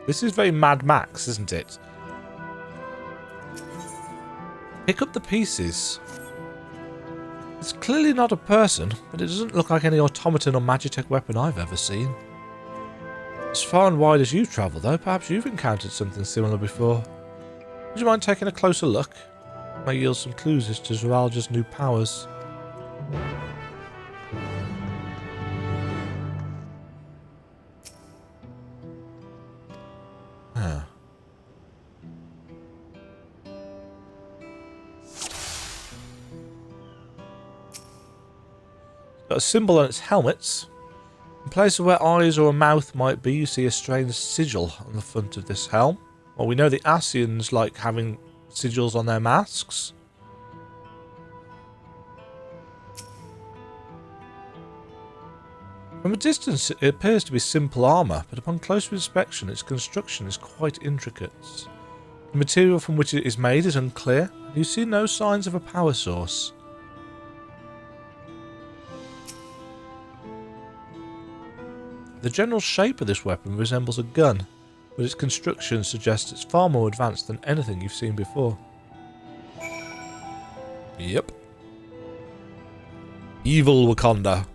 This is very Mad Max, isn't it? Pick up the pieces. It's clearly not a person, but it doesn't look like any automaton or magitech weapon I've ever seen. As far and wide as you've travelled, though, perhaps you've encountered something similar before. Would you mind taking a closer look? May yield some clues as to Zorolja's new powers. Huh. Got a symbol on its helmets. In place of where eyes or a mouth might be, you see a strange sigil on the front of this helm. Well, we know the Asians like having sigils on their masks. From a distance, it appears to be simple armour, but upon closer inspection, its construction is quite intricate. The material from which it is made is unclear, and you see no signs of a power source. The general shape of this weapon resembles a gun, but its construction suggests it's far more advanced than anything you've seen before. Yep. Evil Wakanda.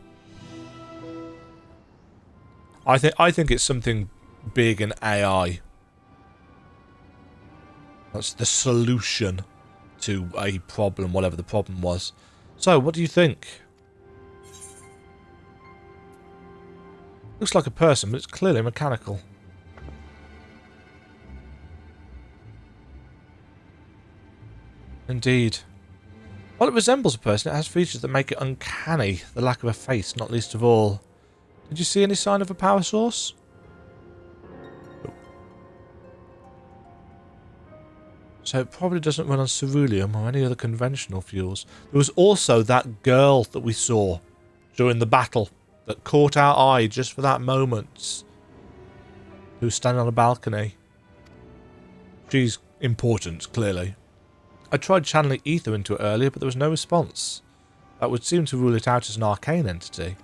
I think it's something big in AI. That's the solution to a problem, whatever the problem was. So, what do you think? Looks like a person, but it's clearly mechanical. Indeed. While it resembles a person, it has features that make it uncanny. The lack of a face, not least of all. Did you see any sign of a power source? So it probably doesn't run on ceruleum or any other conventional fuels. There was also that girl that we saw during the battle that caught our eye just for that moment. Who was standing on a balcony. She's important, clearly. I tried channeling ether into it earlier, but there was no response. That would seem to rule it out as an arcane entity.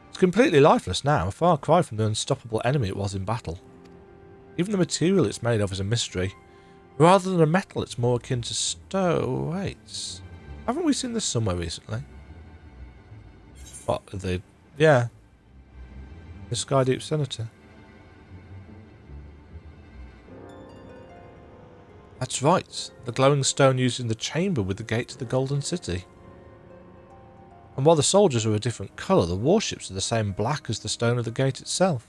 It's completely lifeless now, a far cry from the unstoppable enemy it was in battle. Even the material it's made of is a mystery. Rather than a metal, it's more akin to stone. Wait, haven't we seen this somewhere recently? What, yeah. The Skydeep Senator. That's right, the glowing stone used in the chamber with the gate to the Golden City. And while the soldiers are a different colour, the warships are the same black as the stone of the gate itself.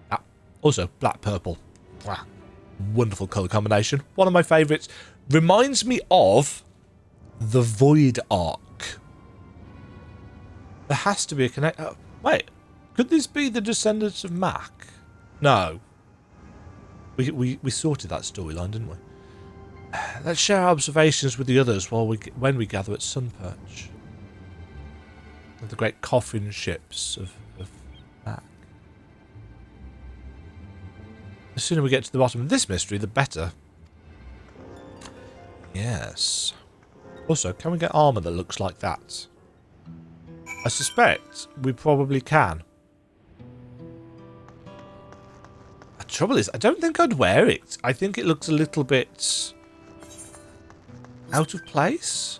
Ah, also black-purple. Ah, wonderful colour combination. One of my favourites. Reminds me of the Void Ark. There has to be a connect... Oh, wait. Could this be the descendants of Mac? No. We sorted that storyline, didn't we? Let's share our observations with the others when we gather at Sunperch. The great coffin ships of Mac. The sooner we get to the bottom of this mystery, the better. Yes. Also, can we get armour that looks like that? I suspect we probably can. The trouble is, I don't think I'd wear it. I think it looks a little bit out of place.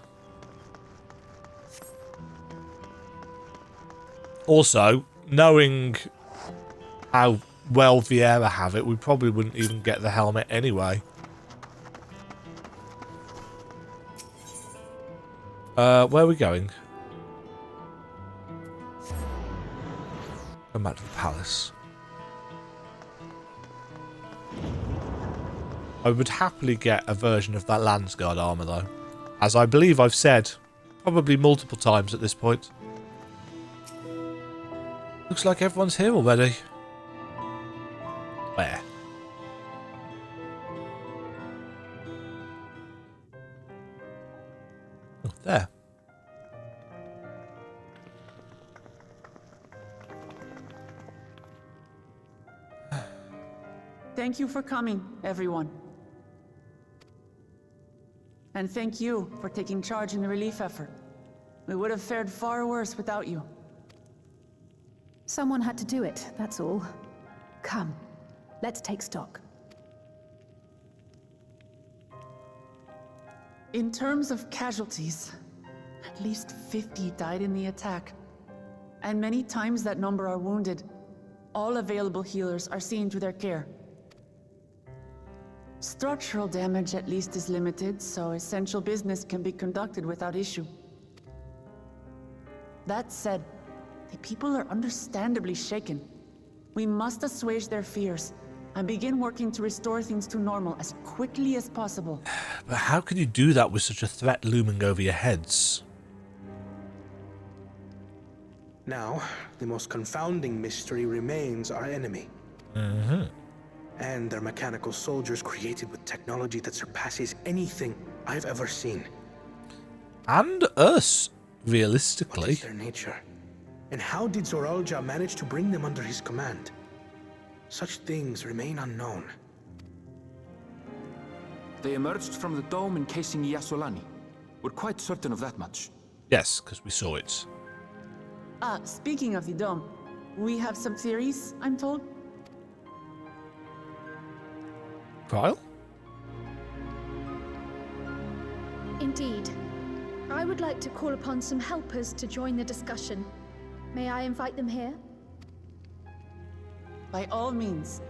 Also, knowing how well Vieira have it, we probably wouldn't even get the helmet anyway. Where are we going? Come back to the palace. I would happily get a version of that Landsguard armour though. As I believe I've said, probably multiple times at this point. Looks like everyone's here already. Where? Oh, there. Thank you for coming, everyone. And thank you for taking charge in the relief effort. We would have fared far worse without you. Someone had to do it, that's all. Come, let's take stock. In terms of casualties, at least 50 died in the attack. And many times that number are wounded. All available healers are seen to their care. Structural damage at least is limited, so essential business can be conducted without issue. That said, the people are understandably shaken. We must assuage their fears and begin working to restore things to normal as quickly as possible. But how can you do that with such a threat looming over your heads? Now, the most confounding mystery remains our enemy. And their mechanical soldiers created with technology that surpasses anything I've ever seen. And us, What realistically. is their nature? And how did Zoralja manage to bring them under his command? Such things remain unknown. They emerged from the dome encasing Yasolani. We're quite certain of that much. Yes, because we saw it. Speaking of the dome, we have some theories, I'm told. Kyle? Indeed. I would like to call upon some helpers to join the discussion. May I invite them here? By all means.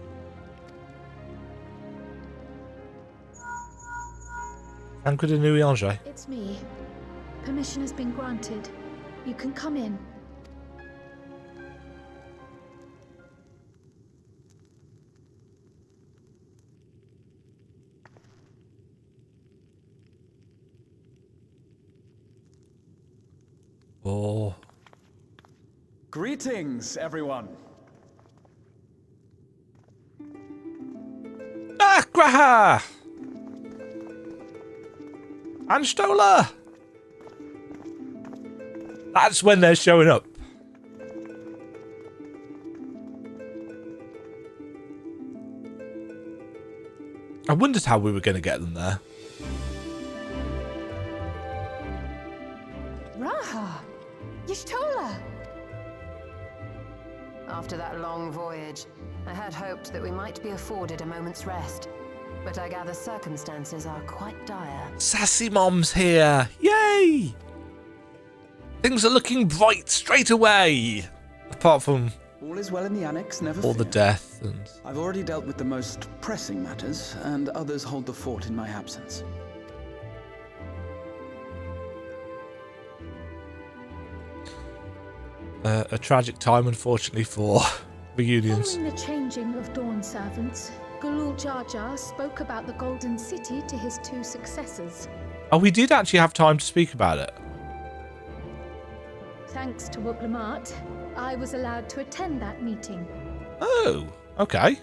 Uncle de Nuit Angers. It's me. Permission has been granted. You can come in. Oh. Greetings, everyone. Ah, Graha! And Stola! That's when they're showing up. I wondered how we were going to get them there. Raha! Y'shtola! After that long voyage, I had hoped that we might be afforded a moment's rest. But I gather circumstances are quite dire. Sassy Mom's here! Yay! Things are looking bright straight away! Apart from All is well in the annex, never all fear. the death and... I've already dealt with the most pressing matters, and others hold the fort in my absence. a tragic time, unfortunately, for reunions. Following the changing of Dawn servants, Galul Jar Jar spoke about the Golden City to his two successors. Oh, we did actually have time to speak about it. Thanks to Wooklamart, I was allowed to attend that meeting. Oh, okay.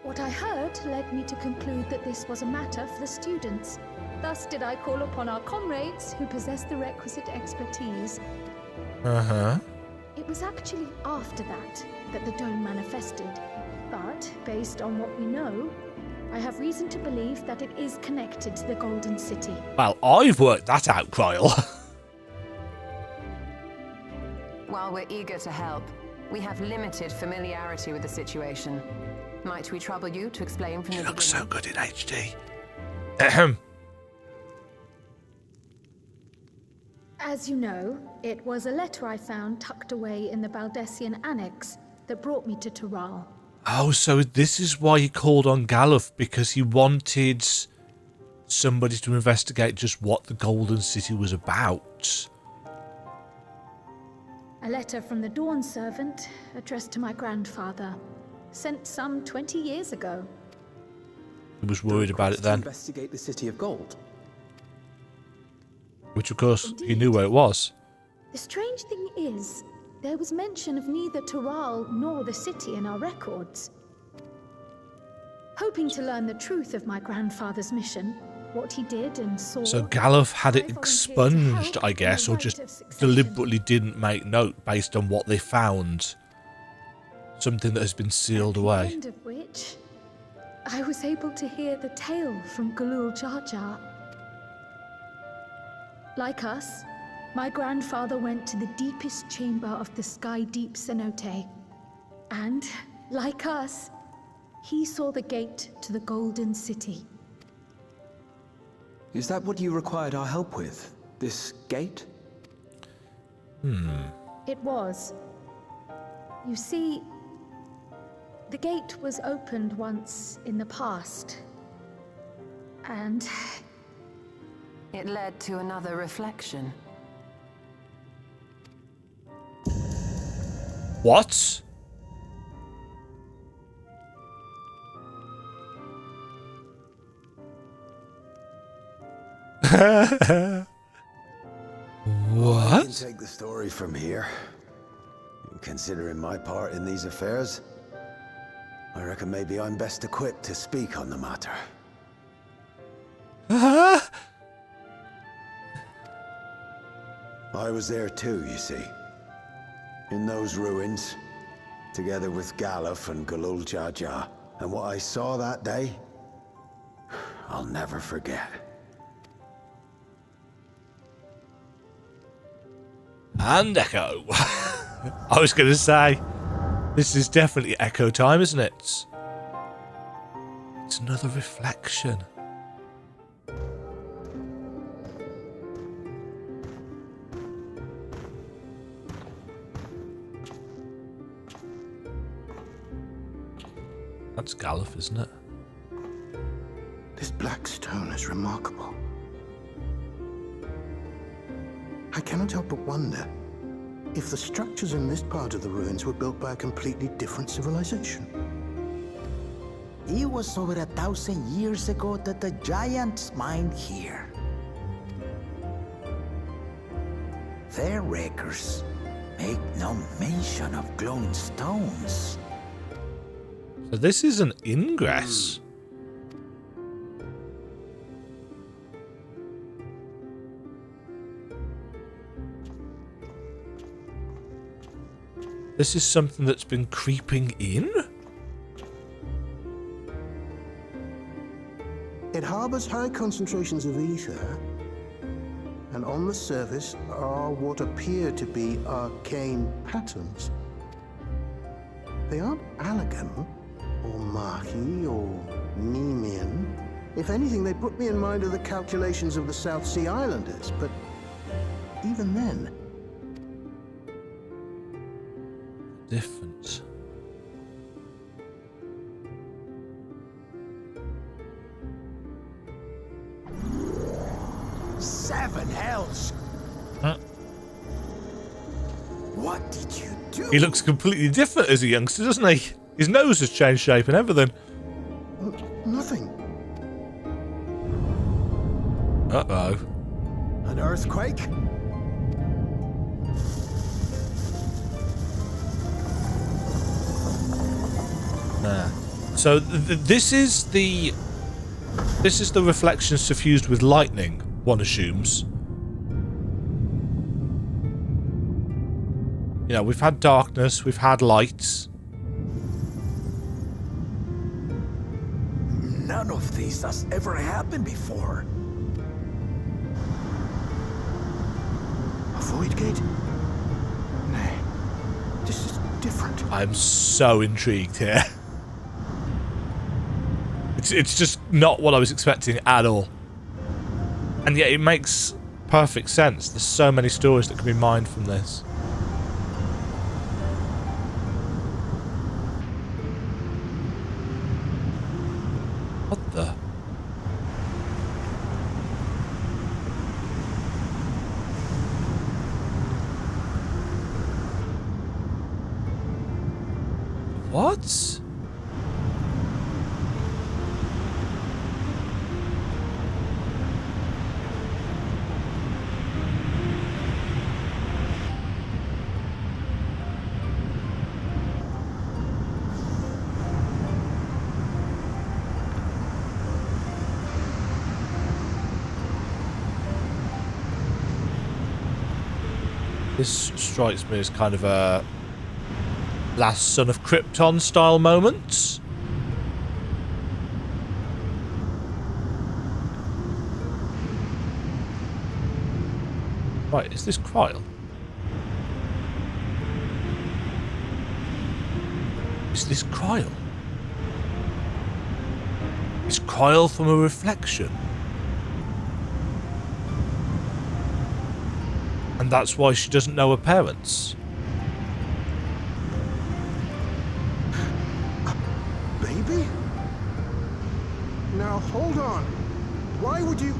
What I heard led me to conclude that this was a matter for the students. Thus did I call upon our comrades who possess the requisite expertise. Uh-huh. It was actually after that the dome manifested. But, based on what we know, I have reason to believe that it is connected to the Golden City. Well, I've worked that out, Kryle. While we're eager to help, we have limited familiarity with the situation. Might we trouble you to explain from the beginning? Looks so good in HD. Ahem. As you know, it was a letter I found tucked away in the Baldessian Annex that brought me to Tural. Oh, so this is why he called on Galuf, because he wanted somebody to investigate just what the Golden City was about. A letter from the Dawn servant, addressed to my grandfather, sent some 20 years ago. He was worried about it then. Investigate the City of Gold. Which, of course, Indeed. he knew where it was. The strange thing is, there was mention of neither Tural nor the city in our records. Hoping to learn the truth of my grandfather's mission, what he did and saw... So Galuf had it I volunteered to expunged, help I in guess, the or rite just of succession. deliberately didn't make note based on what they found. Something that has been sealed At away. the end of which, I was able to hear the tale from Galul Jar Jar. Like us, my grandfather went to the deepest chamber of the Sky Deep Cenote. And, like us, he saw the gate to the Golden City. Is that what you required our help with? This gate? It was. You see, the gate was opened once in the past. And It led to another reflection. What? I can What? take the story from here. Considering my part in these affairs, I reckon maybe I'm best equipped to speak on the matter. I was there too, you see. In those ruins, together with Galuf and Galul Jaja. And what I saw that day, I'll never forget. And Echo. I was going to say, this is definitely Echo time, isn't it? It's another reflection. That's Galuf, isn't it? This black stone is remarkable. I cannot help but wonder if the structures in this part of the ruins were built by a completely different civilization. It was over 1,000 years ago that the giants mined here. Their records make no mention of glowing stones. So this is an ingress. This is something that's been creeping in? It harbors high concentrations of ether, and on the surface are what appear to be arcane patterns. They aren't Allegan, or Mahi, or Nemean. If anything, they put me in mind of the calculations of the South Sea Islanders, but even then... different. Seven hells! Huh? What did you do? He looks completely different as a youngster, doesn't he? His nose has changed shape and everything. Nothing. Uh-oh. An earthquake? So this is the reflection suffused with lightning, one assumes. You know, we've had darkness, we've had lights. None of this has ever happened before. A void gate? Nay, this is different. I'm so intrigued here. It's just not what I was expecting at all. And yet it makes perfect sense. There's so many stories that can be mined from this. What the? What? This strikes me as kind of a Last Son of Krypton style moment. Right, is this Kryl? Is this Kryl? Is Kryl from a reflection? And that's why she doesn't know her parents. Baby? Now hold on. Why would you...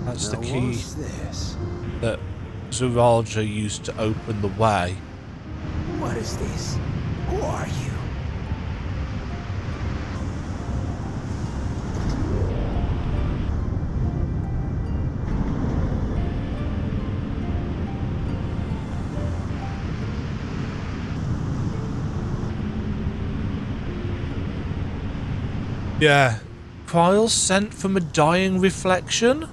That's the Now key what's this? that Zaraja used to open the way. What is this? Who are you? Yeah. Trial sent from a dying reflection?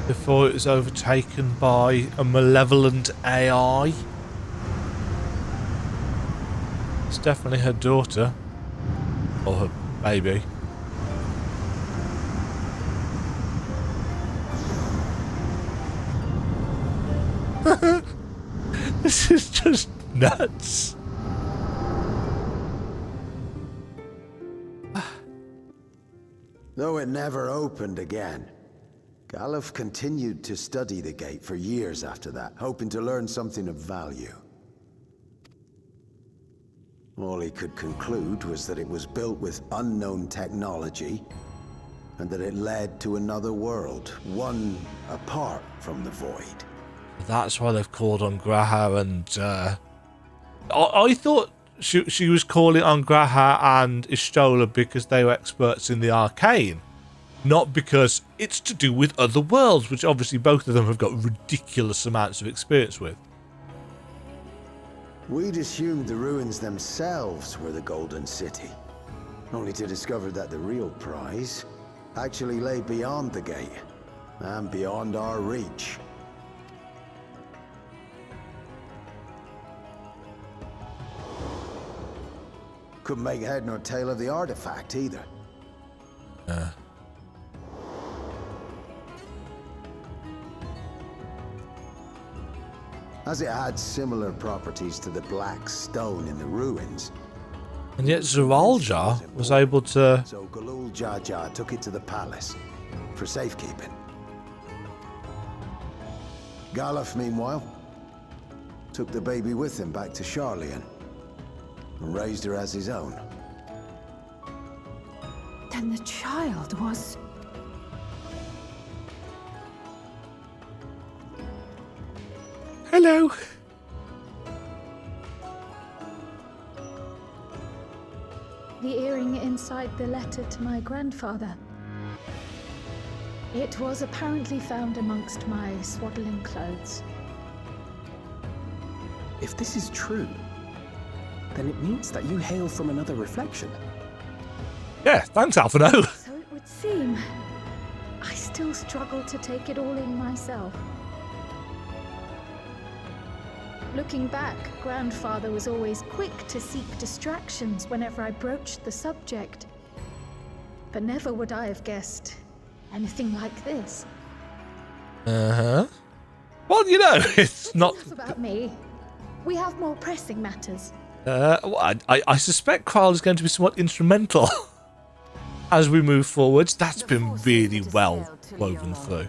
Before it was overtaken by a malevolent AI. It's definitely her daughter. Or her baby. This is just nuts. Though it never opened again, Galuf continued to study the gate for years after that, hoping to learn something of value. All he could conclude was that it was built with unknown technology, and that it led to another world, one apart from the Void. That's why they've called on Graha and... I thought she was calling on Graha and Ishtola because they were experts in the arcane. Not because it's to do with other worlds, which obviously both of them have got ridiculous amounts of experience with. We'd assumed the ruins themselves were the Golden City, only to discover that the real prize actually lay beyond the gate, and beyond our reach. Couldn't make head nor tail of the artifact either. As it had similar properties to the black stone in the ruins. And yet Zeralja was able to... So Galul Jar took it to the palace for safekeeping. Galuf, meanwhile, took the baby with him back to Sharlayan and raised her as his own. Then the child was... Hello. The earring inside the letter to my grandfather. It was apparently found amongst my swaddling clothes. If this is true, then it means that you hail from another reflection. Yeah, thanks, Alphino. So it would seem. I still struggle to take it all in myself. Looking back, Grandfather was always quick to seek distractions whenever I broached the subject. But never would I have guessed anything like this. Uh-huh. Well, you know, it's not... Enough about me. We have more pressing matters. Well, I suspect Kyle is going to be somewhat instrumental as we move forwards. That's been really well woven through.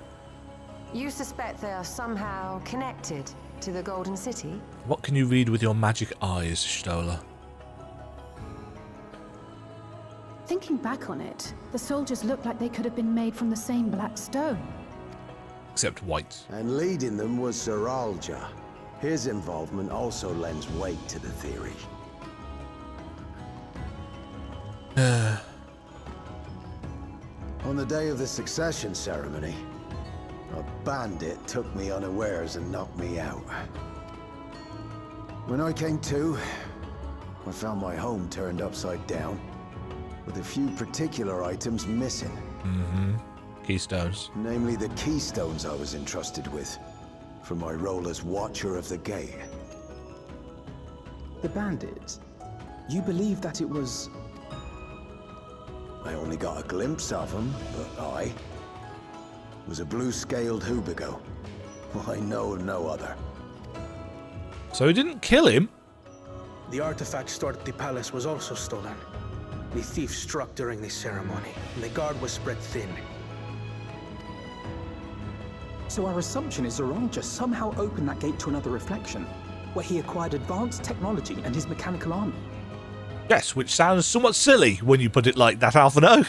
You suspect they are somehow connected to the Golden City? What can you read with your magic eyes, Stola? Thinking back on it, the soldiers looked like they could have been made from the same black stone. Except white. And leading them was Zeralja. His involvement also lends weight to the theory. On the day of the succession ceremony, a bandit took me unawares and knocked me out. When I came to, I found my home turned upside down, with a few particular items missing. Mm-hmm. Keystones. Namely the keystones I was entrusted with, for my role as Watcher of the Gate. The bandit? You believe that it was... I only got a glimpse of him, but I was a blue-scaled Hubigo. I know of no other. So he didn't kill him? The artifact stored at the palace was also stolen. The thief struck during the ceremony, and the guard was spread thin. So our assumption is Zeralja somehow opened that gate to another reflection, where he acquired advanced technology and his mechanical army. Yes, which sounds somewhat silly when you put it like that, Alphino.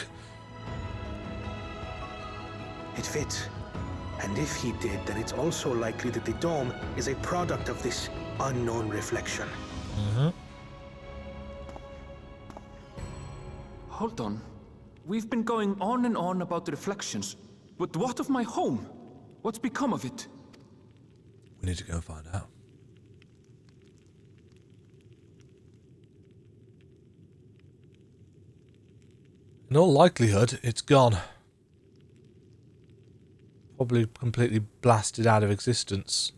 It fits. And if he did, then it's also likely that the dome is a product of this unknown reflection. Mm-hmm. Hold on. We've been going on and on about the reflections. But what of my home? What's become of it? We need to go and find out. In all likelihood, it's gone. Probably completely blasted out of existence.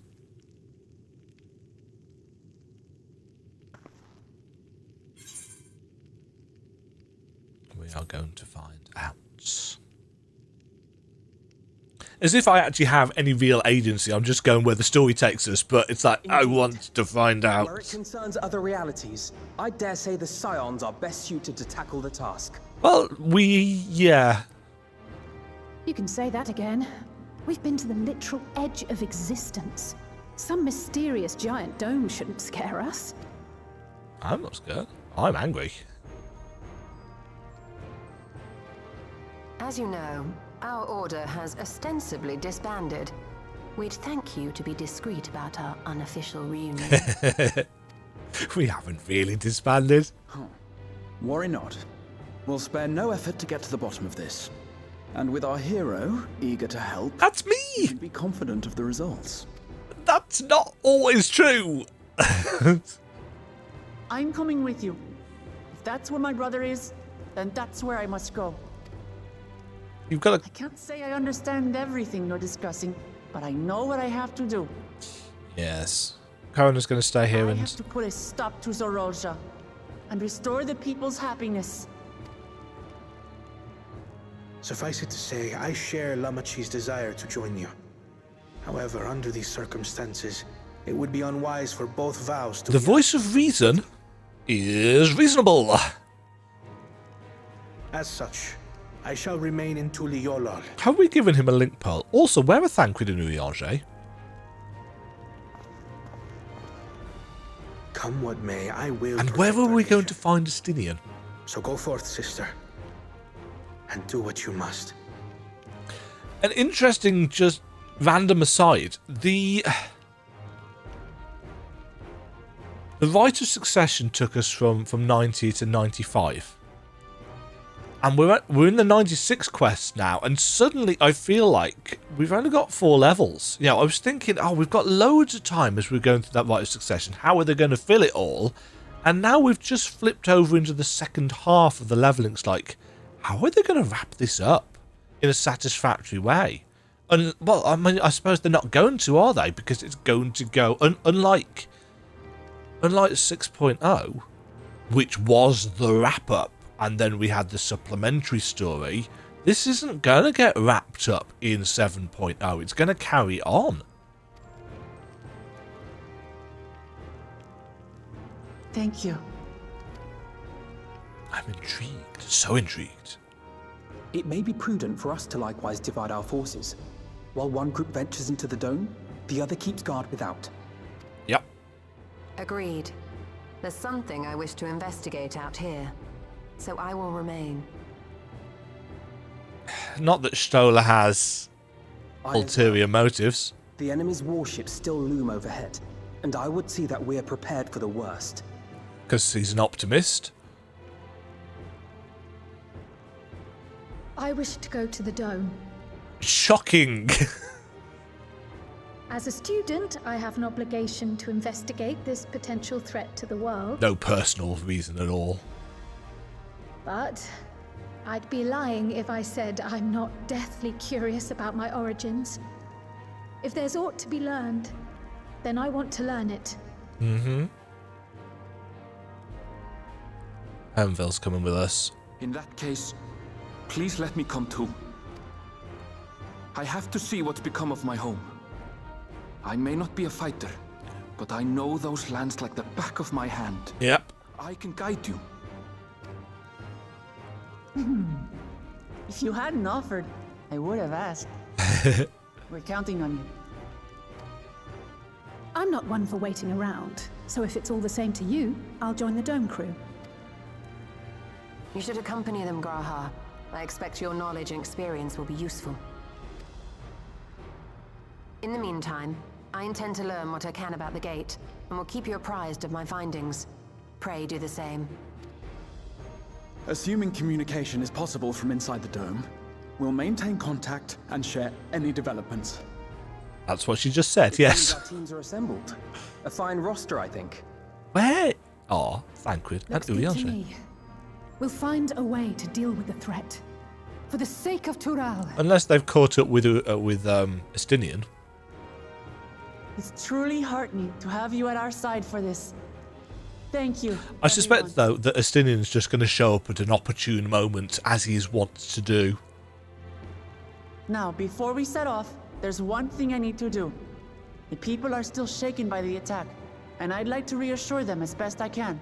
We are going to find out. As if I actually have any real agency, I'm just going where the story takes us, but it's like, I want to find out. Where it concerns other realities, I dare say the Scions are best suited to tackle the task. Well, yeah. You can say that again. We've been to the literal edge of existence. Some mysterious giant dome shouldn't scare us. I'm not scared. I'm angry. As you know, our order has ostensibly disbanded. We'd thank you to be discreet about our unofficial reunion. We haven't really disbanded. Worry not. We'll spare no effort to get to the bottom of this. And with our hero eager to help, that's me. You can be confident of the results. That's not always true. I'm coming with you. If that's where my brother is, then that's where I must go. You've got to... I can't say I understand everything you're discussing, but I know what I have to do. Yes. Coroner's going to stay here I and... have to put a stop to Zoroja and restore the people's happiness. Suffice it to say, I share Lamachi's desire to join you. However, under these circumstances, it would be unwise for both vows to... The voice of reason is reasonable. As such, I shall remain in Tuliolol. Have we given him a link pearl? Also, where are Thancred and Urianger? Come what may, I will... And where are we going to find Justinian? So go forth, sister. And do what you must. An interesting, just random aside. The rite of succession took us from 90 to 95. And we're in the 96 quest now, and suddenly I feel like we've only got 4 levels. You know, I was thinking, oh, we've got loads of time as we're going through that rite of succession. How are they going to fill it all? And now we've just flipped over into the second half of the leveling. It's like, how are they going to wrap this up in a satisfactory way? And, well, I mean, I suppose they're not going to, are they? Because it's going to go, unlike 6.0, which was the wrap-up, and then we had the supplementary story, this isn't going to get wrapped up in 7.0. It's going to carry on. Thank you. I'm intrigued, so intrigued. It may be prudent for us to likewise divide our forces. While one group ventures into the dome, the other keeps guard without. Yep. Agreed. There's something I wish to investigate out here, so I will remain. Not that Stola has ulterior motives. The enemy's warships still loom overhead, and I would see that we're prepared for the worst. Because he's an optimist. I wish to go to the dome. Shocking. As a student, I have an obligation to investigate this potential threat to the world. No personal reason at all. But I'd be lying if I said I'm not deathly curious about my origins. If there's aught to be learned, then I want to learn it. Mm-hmm. Anvil's coming with us. In that case, please let me come too. I have to see what's become of my home. I may not be a fighter, but I know those lands like the back of my hand. Yep. I can guide you. If you hadn't offered, I would have asked. We're counting on you. I'm not one for waiting around, so if it's all the same to you, I'll join the Dome crew. You should accompany them, Graha. I expect your knowledge and experience will be useful. In the meantime, I intend to learn what I can about the gate, and will keep you apprised of my findings. Pray do the same. Assuming communication is possible from inside the dome, We'll maintain contact and share any developments. That's what she just said, yes. Our teams are assembled. A fine roster, I think. Where are Thancred and Looks good to Urianger? me. We'll find a way to deal with the threat. For the sake of Tural. Unless they've caught up with Estinian. It's truly heartening to have you at our side for this. Thank you. I suspect, though, that Estinian's just going to show up at an opportune moment, as he is wont to do. Now, before we set off, there's one thing I need to do. The people are still shaken by the attack, and I'd like to reassure them as best I can.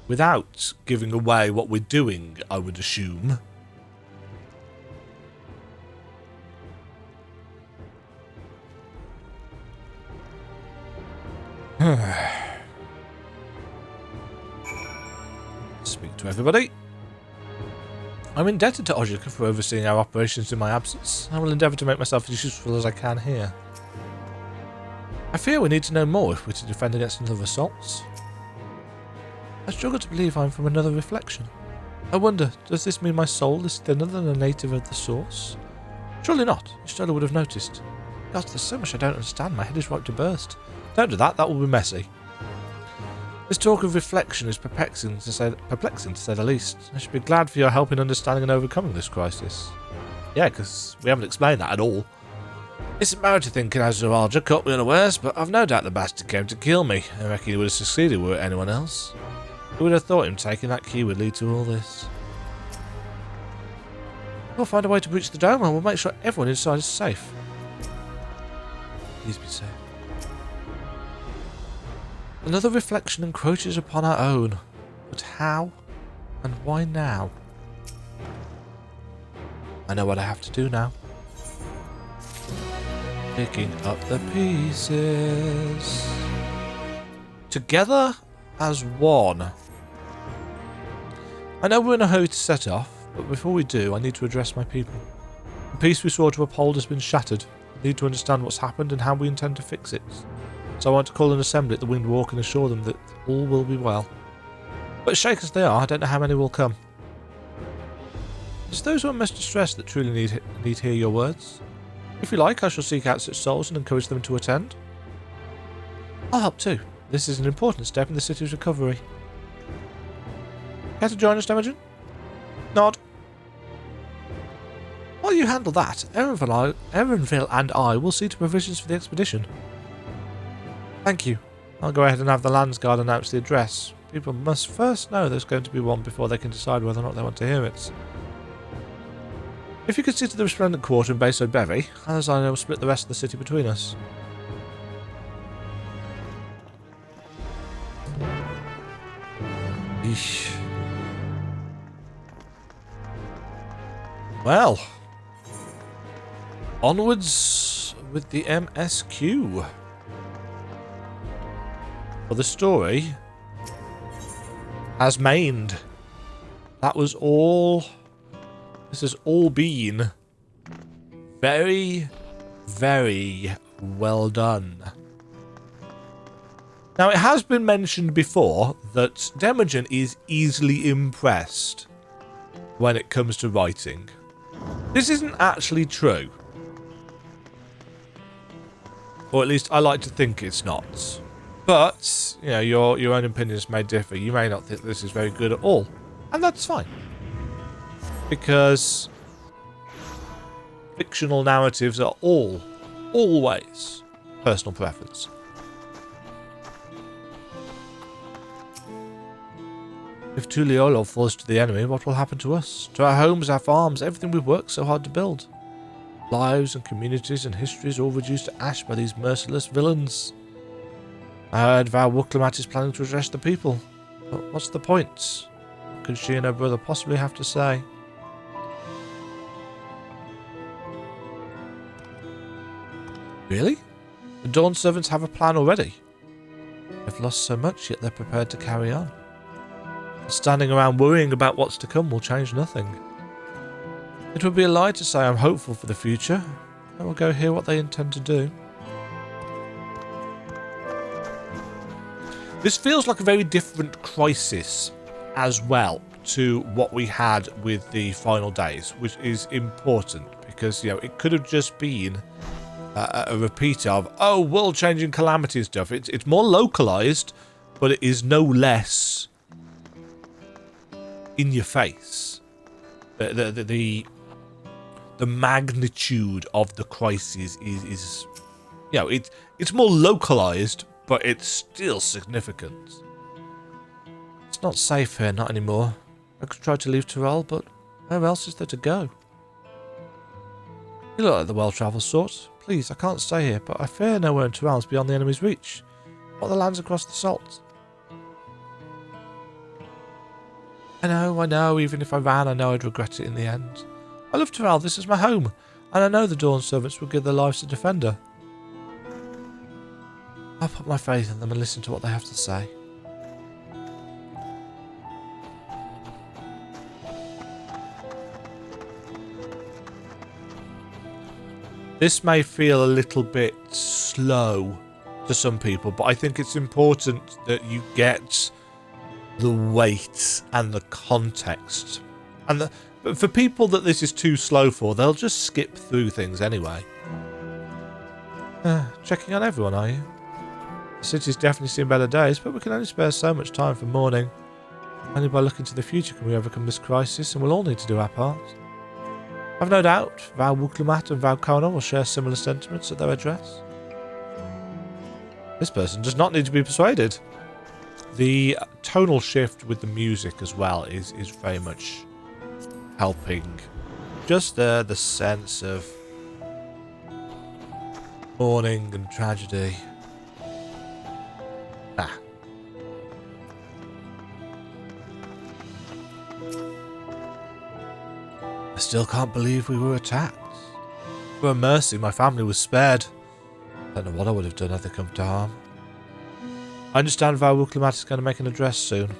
Without giving away what we're doing, I would assume. Speak to everybody. I'm indebted to Ojika for overseeing our operations in my absence. I will endeavour to make myself as useful as I can here. I fear we need to know more if we're to defend against another assault. I struggle to believe I'm from another reflection. I wonder, does this mean my soul is thinner than a native of the source? Surely not. Estrella would have noticed. God, there's so much I don't understand. My head is ripe to burst. Don't do that. That will be messy. This talk of reflection is perplexing to say the least. I should be glad for your help in understanding and overcoming this crisis. Yeah, because we haven't explained that at all. It's embarrassing to think Azuralja caught me unawares, but I've no doubt the bastard came to kill me. I reckon he would have succeeded were it anyone else. Who would have thought him taking that key would lead to all this? We'll find a way to breach the dome and we'll make sure everyone inside is safe. Please be safe. Another reflection encroaches upon our own. But how? And why now? I know what I have to do now. Picking up the pieces. Together as one. I know we're in a hurry to set off, but before we do, I need to address my people. The peace we swore to uphold has been shattered. I need to understand what's happened and how we intend to fix it. So I want to call an assembly at the Winged Walk and assure them that all will be well. But shaken as they are, I don't know how many will come. It's those who are most distressed that truly need hear your words. If you like, I shall seek out such souls and encourage them to attend. I'll help too. This is an important step in the city's recovery. Care to join us, Demajen? Nod. While you handle that, Erenville and I will see to provisions for the expedition. Thank you. I'll go ahead and have the Landsguard announce the address. People must first know there's going to be one before they can decide whether or not they want to hear it. If you could see to the Resplendent Quarter in Bayside Bevy, as I will split the rest of the city between us. Eesh. Well, onwards with the MSQ. For the story has mained. That was all. This has all been very, very well done. Now, it has been mentioned before that Demajen is easily impressed when it comes to writing. This isn't actually true. Or at least I like to think it's not. But, you know, your own opinions may differ. You may not think this is very good at all. And that's fine. Because fictional narratives are always personal preference. If Tuliolo falls to the enemy, what will happen to us? To our homes, our farms, everything we've worked so hard to build. Lives and communities and histories all reduced to ash by these merciless villains. I heard Val Wuklamat is planning to address the people. But what's the point? What could she and her brother possibly have to say? Really? The Dawn servants have a plan already. They've lost so much, yet they're prepared to carry on. Standing around worrying about what's to come will change nothing. It would be a lie to say I'm hopeful for the future. I will go hear what they intend to do. This feels like a very different crisis as well to what we had with the final days, which is important because, you know, it could have just been a repeat of, oh, world-changing calamity stuff. It's more localized, but it is no less in your face. The magnitude of the crisis is you know, it's more localized, but it's still significant. It's not safe here, not anymore. I could try to leave Tyrell, but where else is there to go? You look like the well-travelled sort. Please, I can't stay here, but I fear nowhere in Tyrell is beyond the enemy's reach. What are the lands across the salt? I know, even if I ran, I know I'd regret it in the end. I love Tyrell, this is my home, and I know the Dawn servants will give their lives to defend her. I'll put my faith in them and listen to what they have to say. This may feel a little bit slow to some people, but I think it's important that you get the weight and the context. And but for people that this is too slow for, they'll just skip through things anyway. Checking on everyone, are you? The city's definitely seen better days, but we can only spare so much time for mourning. Only by looking to the future can we overcome this crisis, and we'll all need to do our part. I've no doubt Val Wuklamat and Val Kona will share similar sentiments at their address. This person does not need to be persuaded. The tonal shift with the music as well is very much helping. Just the sense of mourning and tragedy. I still can't believe we were attacked. For a mercy, my family was spared. I don't know what I would have done had they come to harm. I understand Val Wuklamat is going to make an address soon.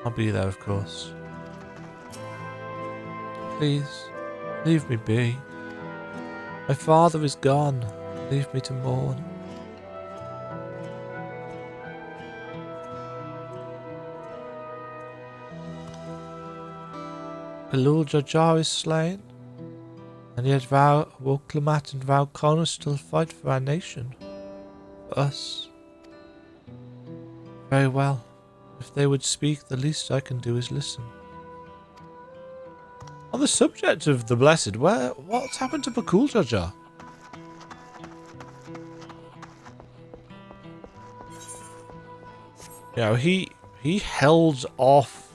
I'll be there, of course. Please, leave me be. My father is gone. Leave me to mourn. Galul Jajar is slain, and yet Val Wuklamat and Val Kona still fight for our nation. For us. Very well. If they would speak, the least I can do is listen. On the subject of the Blessed, what's happened to Bakul Jajar? You know, he held off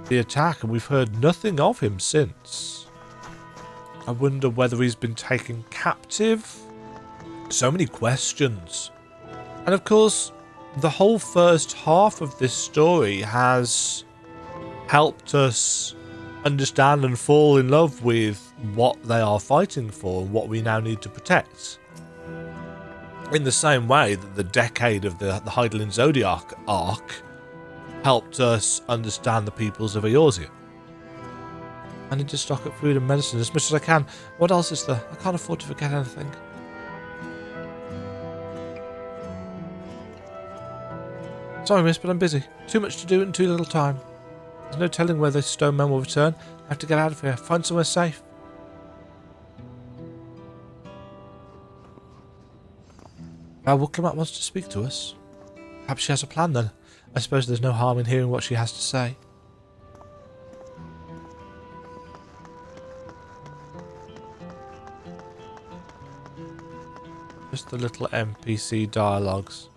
the attack, and we've heard nothing of him since. I wonder whether he's been taken captive. So many questions. And of course, the whole first half of this story has helped us understand and fall in love with what they are fighting for, what we now need to protect. In the same way that the decade of the Hydaelyn Zodiac arc helped us understand the peoples of Eorzea. I need to stock up food and medicine as much as I can. What else is there? I can't afford to forget anything. Sorry, miss, but I'm busy. Too much to do and too little time. There's no telling where the stone men will return. I have to get out of here. Find somewhere safe. Val Wuklamat wants to speak to us. Perhaps she has a plan then. I suppose there's no harm in hearing what she has to say. Just the little NPC dialogues.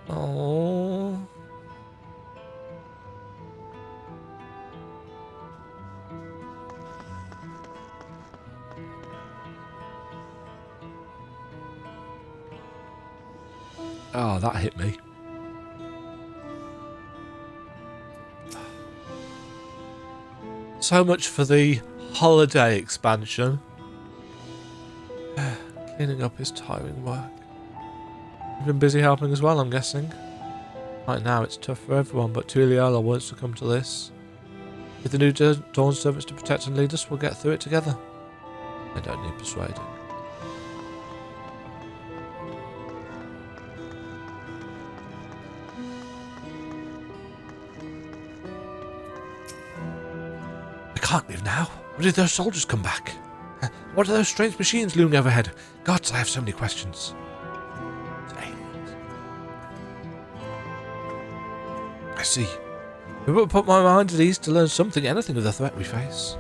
Oh. Oh, that hit me. So much for the holiday expansion. Cleaning up is tiring work. You've been busy helping as well, I'm guessing. Right now it's tough for everyone, but Tuliela wants to come to this. With the new Dawn servants to protect and lead us, we'll get through it together. I don't need persuading. can't leave now. What if those soldiers come back? What are those strange machines looming overhead? Gods, I have so many questions. I see. It will put my mind at ease to learn something, anything of the threat we face.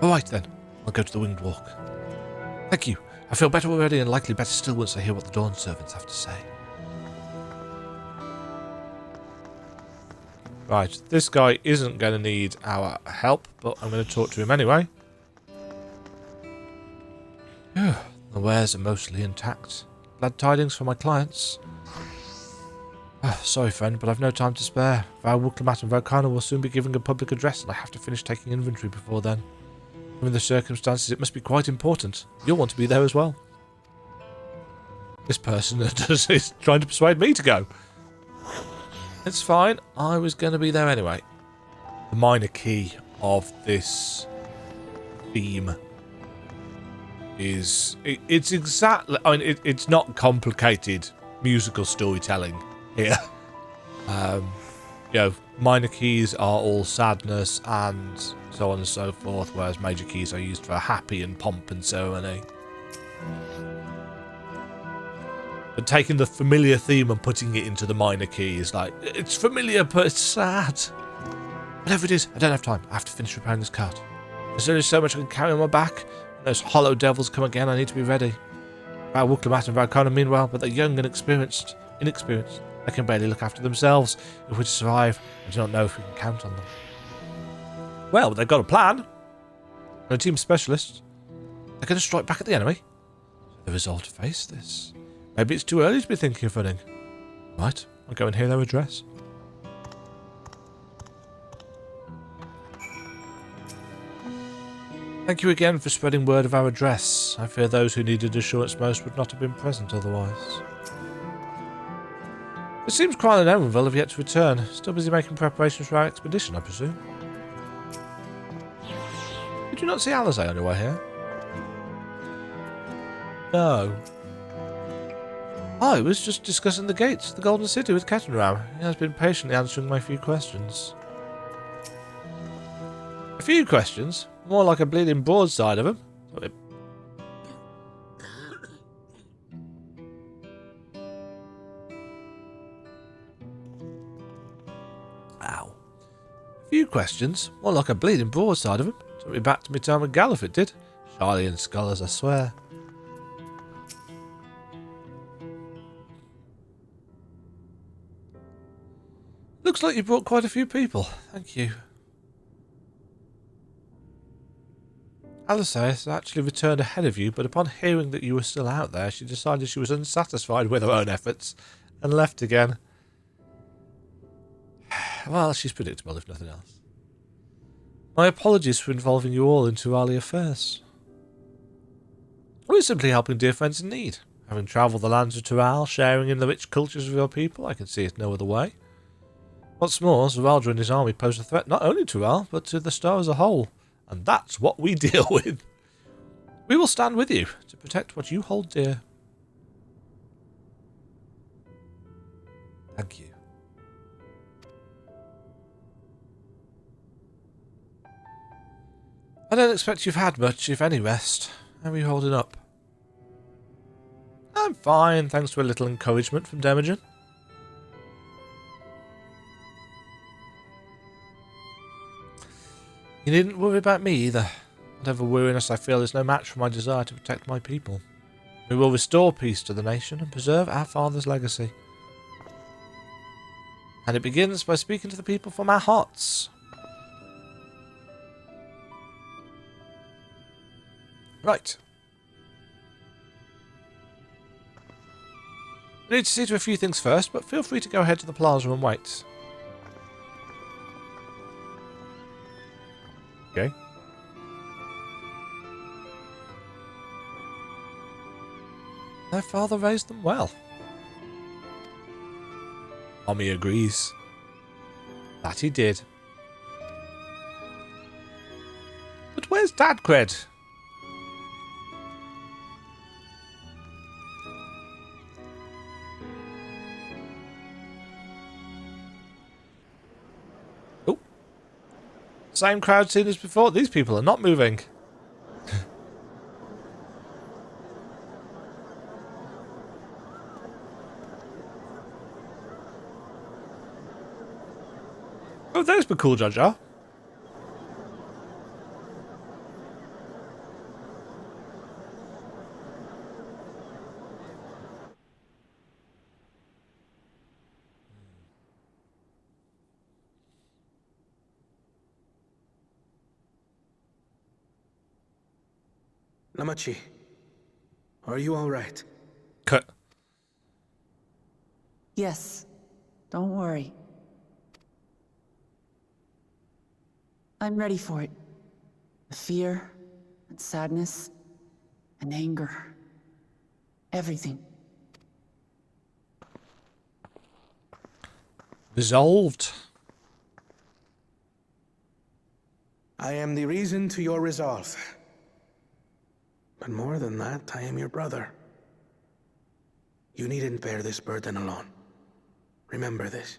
Alright then, I'll go to the winged walk. Thank you. I feel better already and likely better still once I hear what the Dawn servants have to say. Right, this guy isn't going to need our help, but I'm going to talk to him anyway. The wares are mostly intact. Glad tidings for my clients. Sorry, friend, but I've no time to spare. Val Wuklamat and Volcano will soon be giving a public address, and I have to finish taking inventory before then. Given the circumstances, it must be quite important. You'll want to be there as well. This person is trying to persuade me to go. It's fine. I was going to be there anyway. The minor key of this theme is... It's exactly... I mean, it's not complicated musical storytelling here. You know, minor keys are all sadness and so on and so forth, whereas major keys are used for happy and pomp and ceremony. But taking the familiar theme and putting it into the minor key is like, it's familiar but it's sad. Whatever it is, I don't have time. I have to finish repairing this cart. There's only so much I can carry on my back. When those hollow devils come again, I need to be ready. Val Wuklamat and Volcano meanwhile, but they're young and inexperienced. They can barely look after themselves. If we're to survive, I do not know if we can count on them. Well, they've got a plan. And a team of specialists. They're going to strike back at the enemy. The resolve to face this. Maybe it's too early to be thinking of running. Right, I'll go and hear their address. Thank you again for spreading word of our address. I fear those who needed assurance most would not have been present otherwise. It seems Kryl and Erenville have yet to return. Still busy making preparations for our expedition, I presume. Did you not see Alizé on your way here? No. I was just discussing the gates to the Golden City with Ketenram. He has been patiently answering my few questions. A few questions? More like a bleeding broadside of him. Ow. A few questions? More like a bleeding broadside of him. Took me back to my time with Galuf, it did. Charlie and scholars, I swear. Looks like you brought quite a few people. Thank you. Alizé has actually returned ahead of you, but upon hearing that you were still out there, she decided she was unsatisfied with her own efforts and left again. Well, she's predictable if nothing else. My apologies for involving you all into Raleigh affairs. We're simply helping dear friends in need. Having travelled the lands of Tural, sharing in the rich cultures of your people, I can see it no other way. What's more, Zaraldra and his army pose a threat not only to Tural, but to the Star as a whole. And that's what we deal with. We will stand with you to protect what you hold dear. Thank you. I don't expect you've had much, if any, rest. How are you holding up? I'm fine, thanks to a little encouragement from Demajen. You needn't worry about me either. Whatever weariness I feel is no match for my desire to protect my people. We will restore peace to the nation and preserve our father's legacy. And it begins by speaking to the people from our hearts. Right. I need to see to a few things first, but feel free to go ahead to the plaza and wait. Okay. Their father raised them well. Mommy agrees. That he did. But where's Dad Cred? Same crowd scene as before. These people are not moving. Oh, there's the cool Jar Jar. Lamachi, are you all right? Cut. Yes, don't worry. I'm ready for it. The fear, and sadness, and anger. Everything. Resolved. I am the reason to your resolve. But more than that, I am your brother. You needn't bear this burden alone. Remember this.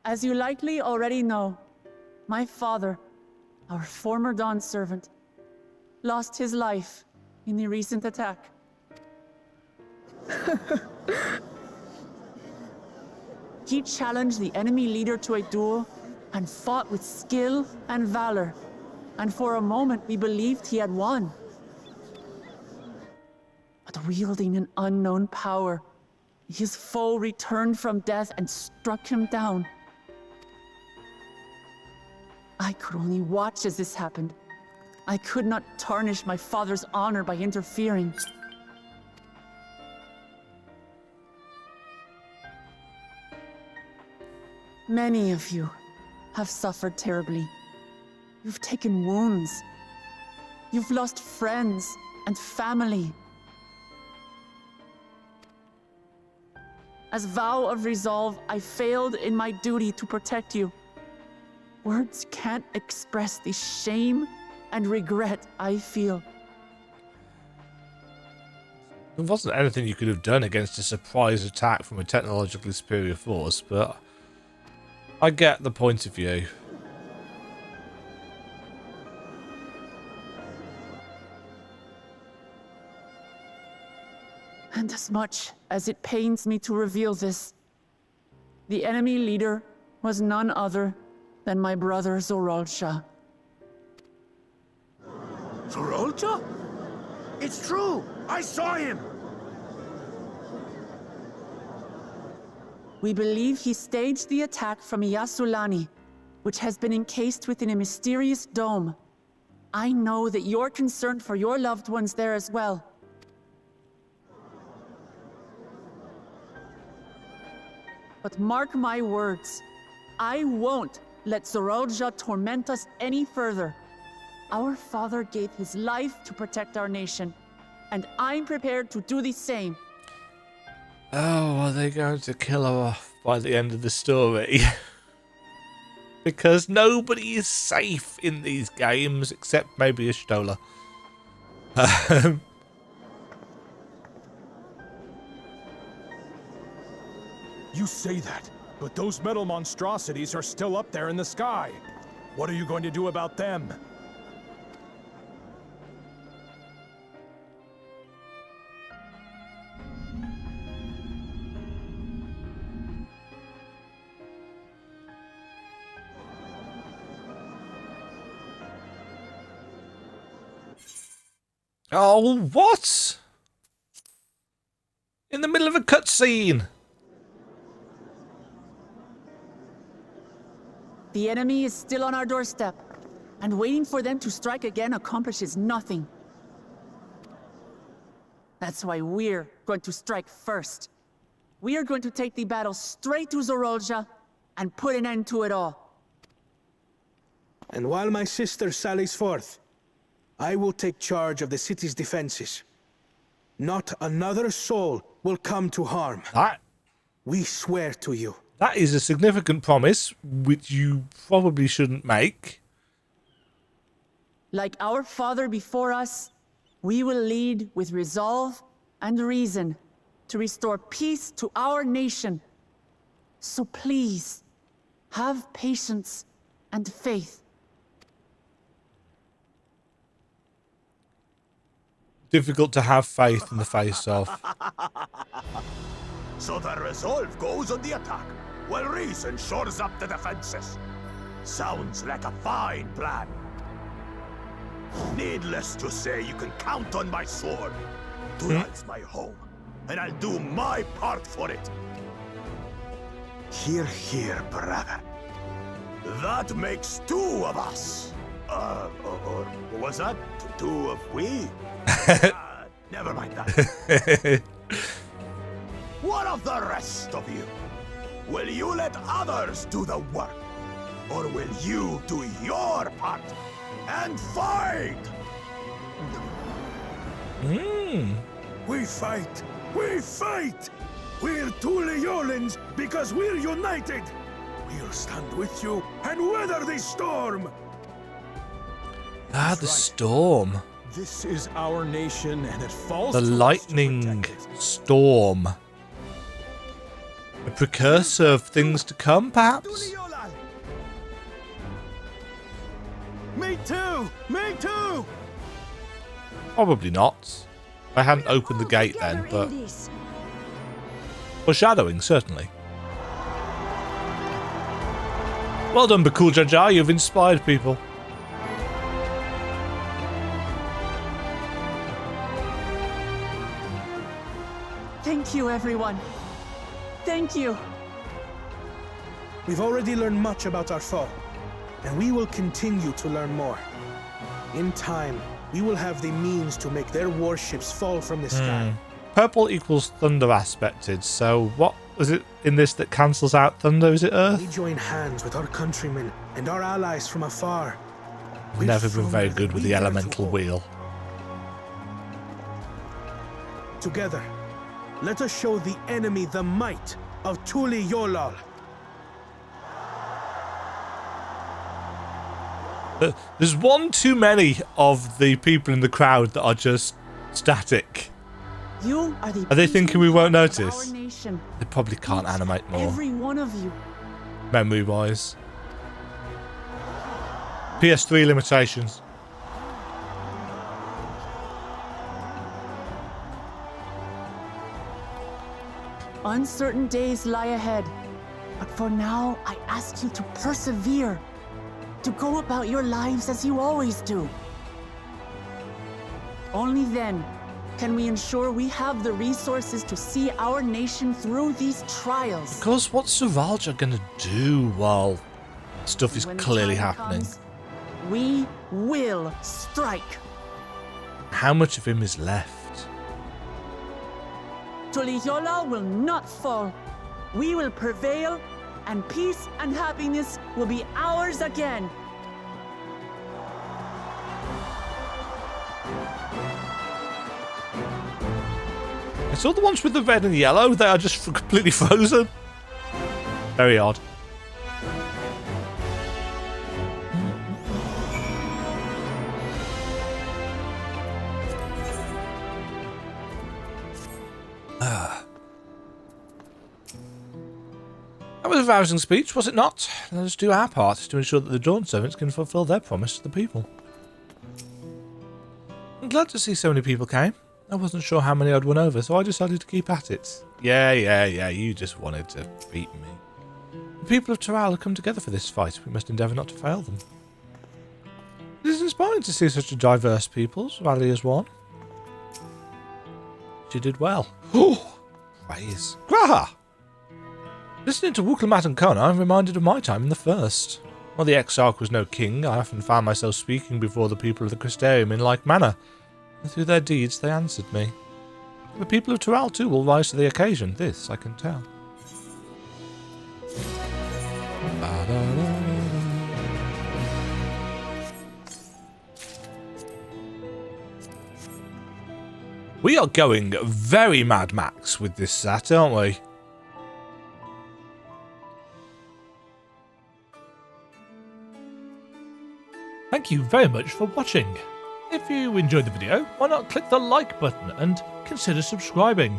As you likely already know, my father, our former Dawn servant, lost his life in the recent attack. He challenged the enemy leader to a duel and fought with skill and valor, and for a moment we believed he had won. But wielding an unknown power, his foe returned from death and struck him down. I could only watch as this happened. I could not tarnish my father's honor by interfering. Many of you have suffered terribly. You've taken wounds. You've lost friends and family. As vow of resolve, I failed in my duty to protect you. Words can't express the shame and regret I feel. There wasn't anything you could have done against a surprise attack from a technologically superior force, but I get the point of view. And as much as it pains me to reveal this, the enemy leader was none other than my brother Zorolsha. Zorolcha? It's true! I saw him! We believe he staged the attack from Yasulani, which has been encased within a mysterious dome. I know that you're concerned for your loved ones there as well. But mark my words, I won't let Zorolja torment us any further. Our father gave his life to protect our nation, and I'm prepared to do the same. Oh, are they going to kill her off by the end of the story? Because nobody is safe in these games, except maybe Ashtola. You say that, but those metal monstrosities are still up there in the sky. What are you going to do about them? Oh, what? In the middle of a cutscene. The enemy is still on our doorstep, and waiting for them to strike again accomplishes nothing. That's why we're going to strike first. We are going to take the battle straight to Zorolja and put an end to it all. And while my sister sallies forth, I will take charge of the city's defenses. Not another soul will come to harm. We swear to you. That is a significant promise, which you probably shouldn't make. Like our father before us, we will lead with resolve and reason to restore peace to our nation. So please, have patience and faith. Difficult to have faith in the face of. So the resolve goes on the attack, while reason shores up the defenses. Sounds like a fine plan. Needless to say, you can count on my sword. Tonight's my home, and I'll do my part for it. Hear, hear, brother. That makes two of us. Or was that two of we? Never mind that. What of the rest of you? Will you let others do the work? Or will you do your part and fight? We fight! We fight! We're two Leolans because we're united! We'll stand with you and weather this storm! Ah, the storm. This is our nation, and it falls The to us lightning storm. A precursor of things to come, perhaps? Me too! Me too! Probably not. I hadn't opened the gate then, but... Foreshadowing, certainly. Well done, Bakul Jaja, you've inspired people. Thank you, everyone. Thank you. We've already learned much about our foe, and we will continue to learn more. In time, we will have the means to make their warships fall from the sky. Purple equals thunder aspected, so what was it in this that cancels out thunder? Is it Earth? We join hands with our countrymen and our allies from afar. I've never been very good with the elemental wheel. Together, let us show the enemy the might of Tuli Yolal. There's one too many of the people in the crowd that are just static. You are they thinking we won't our notice? nation. They probably can't animate more, Every one of you. memory-wise. PS3 limitations. Uncertain days lie ahead, but for now, I ask you to persevere, to go about your lives as you always do. Only then can we ensure we have the resources to see our nation through these trials. Because what's Savalja gonna do while stuff is When the clearly time happening? comes, we will strike. How much of him is left? Tuliyola will not fall. We will prevail, and peace and happiness will be ours again. I saw the ones with the red and yellow. They are just completely frozen. Very odd. That was a rousing speech, was it not? Let us do our part to ensure that the Dawn servants can fulfill their promise to the people. I'm glad to see so many people came. I wasn't sure how many I'd won over, so I decided to keep at it. Yeah, you just wanted to beat me. The people of Taral have come together for this fight. We must endeavour not to fail them. It is inspiring to see such a diverse peoples rally as one. She did well. Oh, praise. Graha! Listening to Wuklamat and Kona, I'm reminded of my time in the First. While the Exarch was no king, I often found myself speaking before the people of the Crystarium in like manner, and through their deeds they answered me. The people of Taral too will rise to the occasion, this I can tell. We are going very Mad Max with this set, aren't we? Thank you very much for watching. If you enjoyed the video, why not click the like button and consider subscribing.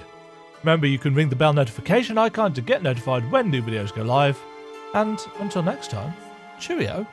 Remember, you can ring the bell notification icon to get notified when new videos go live. And until next time, cheerio.